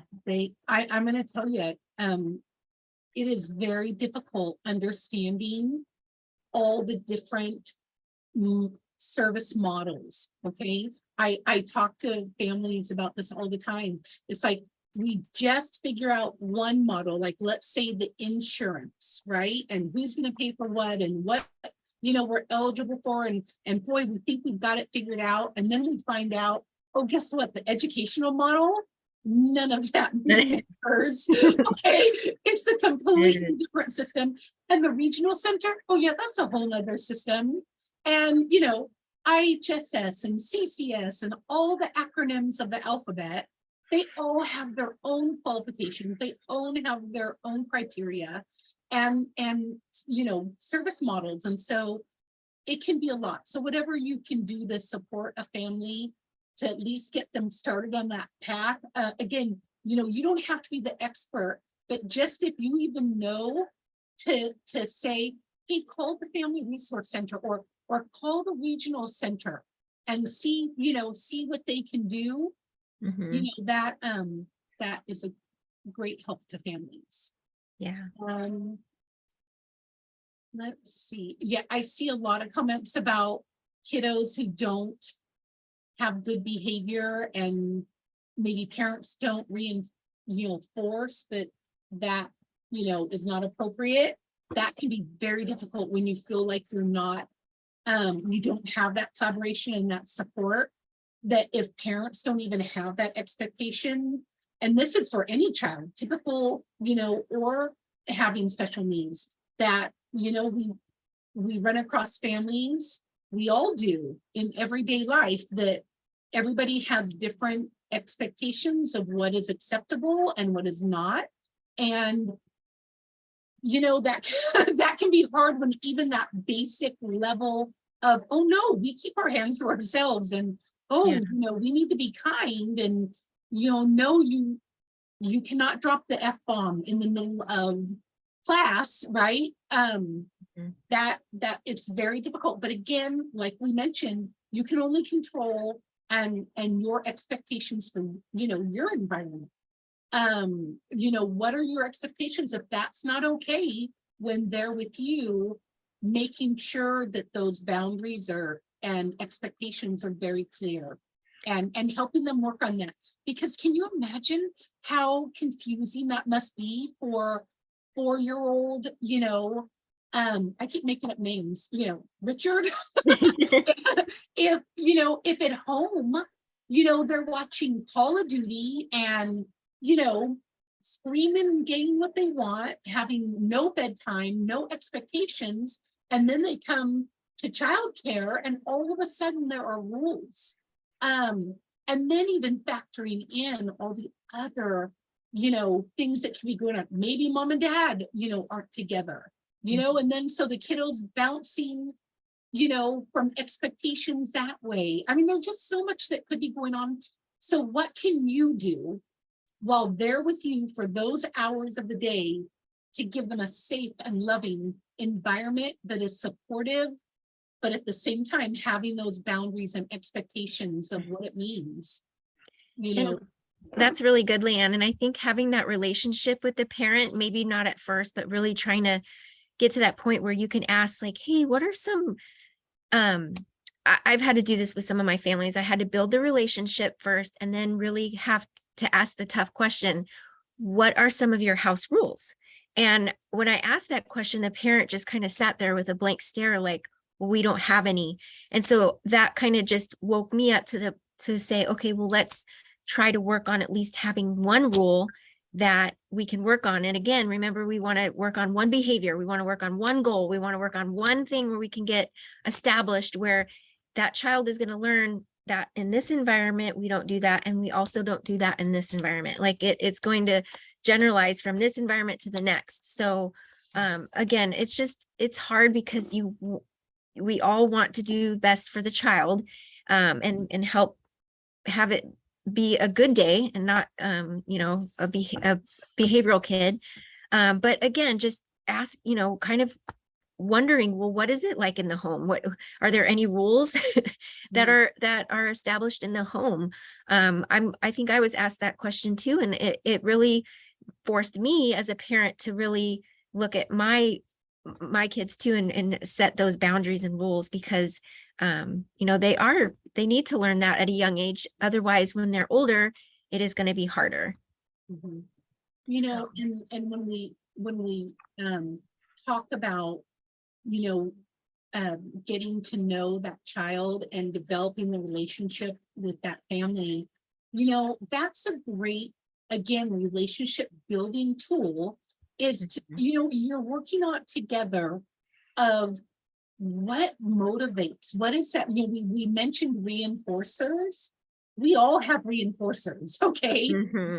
I'm going to tell you, it is very difficult understanding all the different service models. Okay. I talk to families about this all the time. It's like, we just figure out one model, like let's say the insurance, right? And who's going to pay for what and what, we're eligible for. And boy, we think we've got it figured out. And then we find out, oh, guess what? The educational model, none of that occurs. Okay. It's a completely different system. And the regional center, oh yeah, that's a whole nother system. And, IHSS and CCS and all the acronyms of the alphabet, they all have their own qualifications. They all have their own criteria and service models. And so it can be a lot. So whatever you can do to support a family to at least get them started on that path. Again, you don't have to be the expert, but just if you even know to say, hey, call the Family Resource Center or call the regional center and see what they can do. That is a great help to families. Yeah. Let's see. Yeah, I see a lot of comments about kiddos who don't have good behavior and maybe parents don't reinforce that is not appropriate. That can be very difficult when you feel like you're not you don't have that collaboration and that support, that if parents don't even have that expectation, and this is for any child, typical, or having special needs, that, we run across families, we all do in everyday life, that everybody has different expectations of what is acceptable and what is not. And that that can be hard when even that basic level of, oh no, we keep our hands to ourselves, and Yeah. we need to be kind, and no, you cannot drop the F-bomb in the middle of class, right? That it's very difficult. But again, like we mentioned, you can only control and your expectations for your environment. What are your expectations? If that's not okay when they're with you, making sure that those boundaries and expectations are very clear, and helping them work on that. Because can you imagine how confusing that must be for 4-year-old, I keep making up names, Richard. If at home, they're watching Call of Duty and screaming and getting what they want, having no bedtime, no expectations, and then they come to childcare and all of a sudden there are rules. And then even factoring in all the other, things that can be going on. Maybe mom and dad, aren't together, and then so the kiddos bouncing, from expectations that way. I mean, there's just so much that could be going on. So what can you do while they're with you for those hours of the day to give them a safe and loving environment that is supportive, but at the same time having those boundaries and expectations of what it means? That's really good, Leann. And I think having that relationship with the parent, maybe not at first, but really trying to get to that point where you can ask, like, hey, what are some I've had to do this with some of my families. I had to build the relationship first and then really have to ask the tough question, what are some of your house rules? And when I asked that question, the parent just kind of sat there with a blank stare, like, well, we don't have any. And so that kind of just woke me up to say, okay, well, let's try to work on at least having one rule that we can work on. And again, remember, we want to work on one behavior. We want to work on one goal. We want to work on one thing where we can get established, where that child is going to learn that in this environment, we don't do that. And we also don't do that in this environment. Like it's going to generalize from this environment to the next. So again, it's hard because we all want to do best for the child, and help have it be a good day and not, a behavioral kid. But again, just ask, kind of wondering, well, what is it like in the home? What are there any rules that are established in the home? I think I was asked that question too, and it really forced me as a parent to really look at my kids too, and set those boundaries and rules, because they need to learn that at a young age. Otherwise, when they're older, it is going to be harder. And when we talk about getting to know that child and developing the relationship with that family, that's a great, again, relationship building tool, is to, you're working on together of what motivates, what is that? We mentioned reinforcers. We all have reinforcers, okay?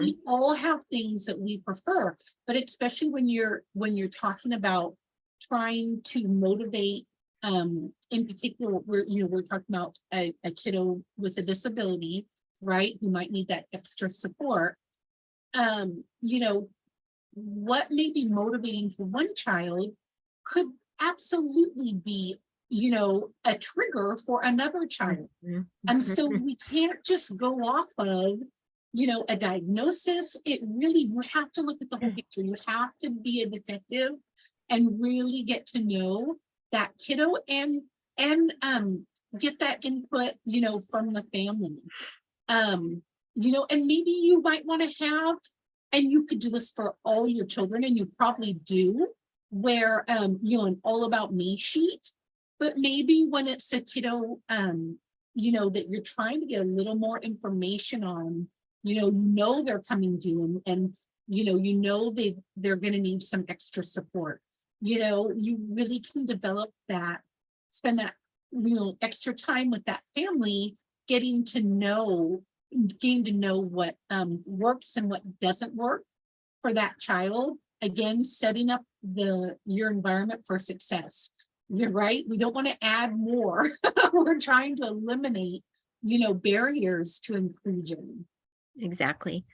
We all have things that we prefer, but especially when you're talking about trying to motivate, in particular, we're talking about a kiddo with a disability, right? Who might need that extra support. What may be motivating for one child could absolutely be, a trigger for another child. And so we can't just go off of, a diagnosis. You have to look at the whole picture. You have to be a detective and really get to know that kiddo and get that input, from the family. And maybe you might want to have, and you could do this for all your children, and you probably do, where an all about me sheet. But maybe when it's a kiddo that you're trying to get a little more information on, they're coming due, and they're going to need some extra support. you really can develop that, spend that, extra time with that family, getting to know what works and what doesn't work for that child. Again, setting up your environment for success. You're right. We don't want to add more. We're trying to eliminate, barriers to inclusion. Exactly.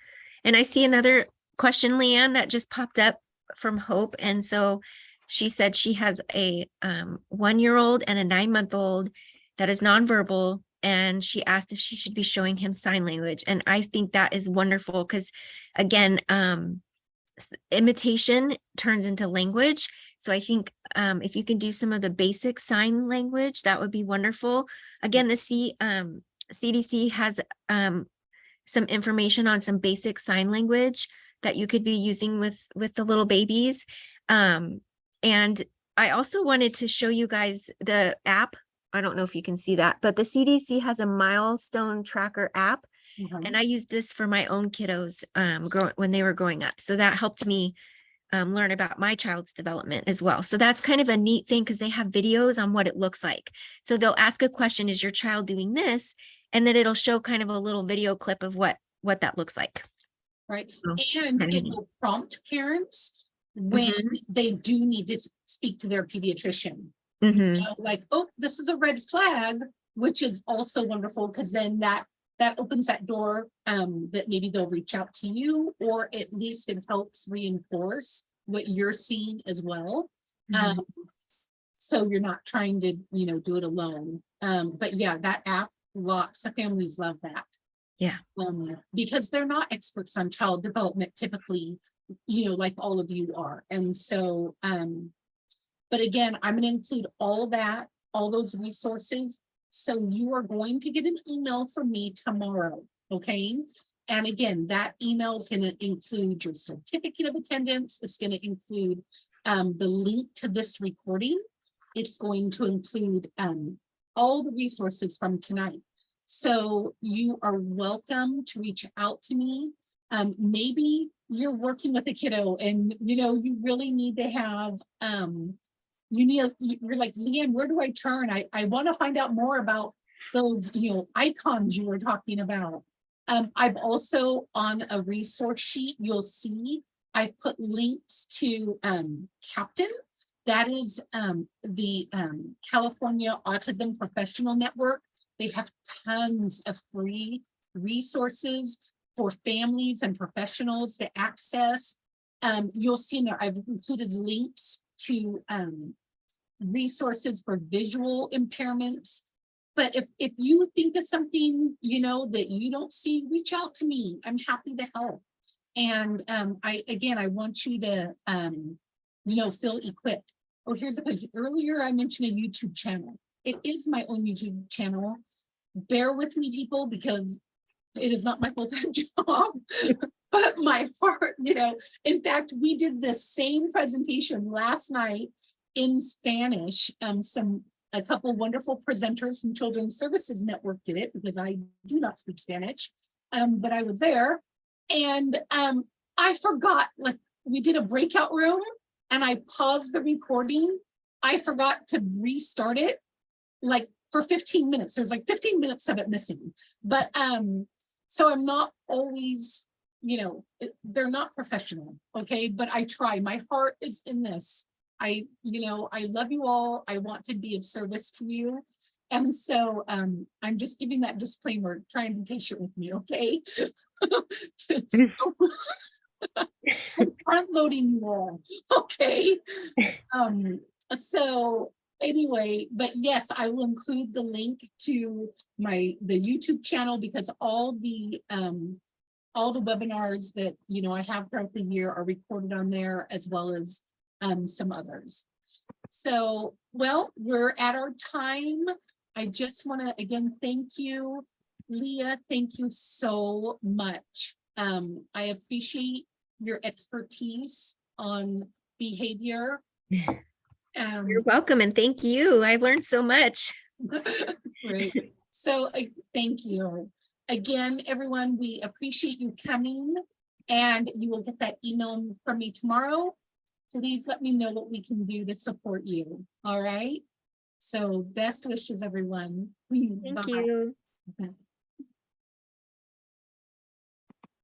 And I see another question, Leann, that just popped up from Hope. And so she said she has a 1-year-old and a 9-month-old that is nonverbal. And she asked if she should be showing him sign language. And I think that is wonderful because, again, imitation turns into language. So I think if you can do some of the basic sign language, that would be wonderful. Again, the CDC has some information on some basic sign language that you could be using with the little babies. And I also wanted to show you guys the app. I don't know if you can see that, but the CDC has a milestone tracker app. And I used this for my own kiddos when they were growing up. So that helped me learn about my child's development as well. So that's kind of a neat thing because they have videos on what it looks like. So they'll ask a question, is your child doing this? And then it'll show kind of a little video clip of what that looks like. Right. So, And it will prompt parents when they do need to speak to their pediatrician. Like, oh, this is a red flag, which is also wonderful because then that opens that door that maybe they'll reach out to you, or at least it helps reinforce what you're seeing as well. So you're not trying to, do it alone. But yeah, that app, lots of families love that. Yeah. Because they're not experts on child development typically, like all of you are. And so, but again, I'm going to include all those resources. So you are going to get an email from me tomorrow, okay? And again, that email is going to include your certificate of attendance. It's going to include the link to this recording. It's going to include all the resources from tonight. So you are welcome to reach out to me. Maybe you're working with a kiddo and, you really need to have you're like, Leann, where do I turn? I want to find out more about those, icons you were talking about. I've also on a resource sheet, you'll see I've put links to Captain. That is the California Autism Professional Network. They have tons of free resources for families and professionals to access. You'll see in there, I've included links to resources for visual impairments. But if you think of something, that you don't see, reach out to me. I'm happy to help. And I want you to, feel equipped. Oh, here's a picture. Earlier, I mentioned a YouTube channel. It is my own YouTube channel. Bear with me, people, because it is not my full-time job. But my heart, in fact, we did the same presentation last night in Spanish. A couple wonderful presenters from Children's Services Network did it because I do not speak Spanish, but I was there. And I forgot, like, we did a breakout room and I paused the recording. I forgot to restart it, like, for 15 minutes. There's like 15 minutes of it missing. But so I'm not always, they're not professional, okay? But I try. My heart is in this. I love you all. I want to be of service to you. And so I'm just giving that disclaimer. Try and be patient with me, okay? I'm front loading you all, okay? So anyway, but yes, I will include the link to the YouTube channel because all the webinars that I have throughout the year are recorded on there, as well as some others. So, well, we're at our time. I just want to again thank you, Leah. Thank you so much. I appreciate your expertise on behavior. You're welcome, and thank you. I learned so much. Great. So thank you again, everyone. We appreciate you coming, and you will get that email from me tomorrow. please let me know what we can do to support you. All right? So best wishes, everyone. Thank Bye. you. Okay.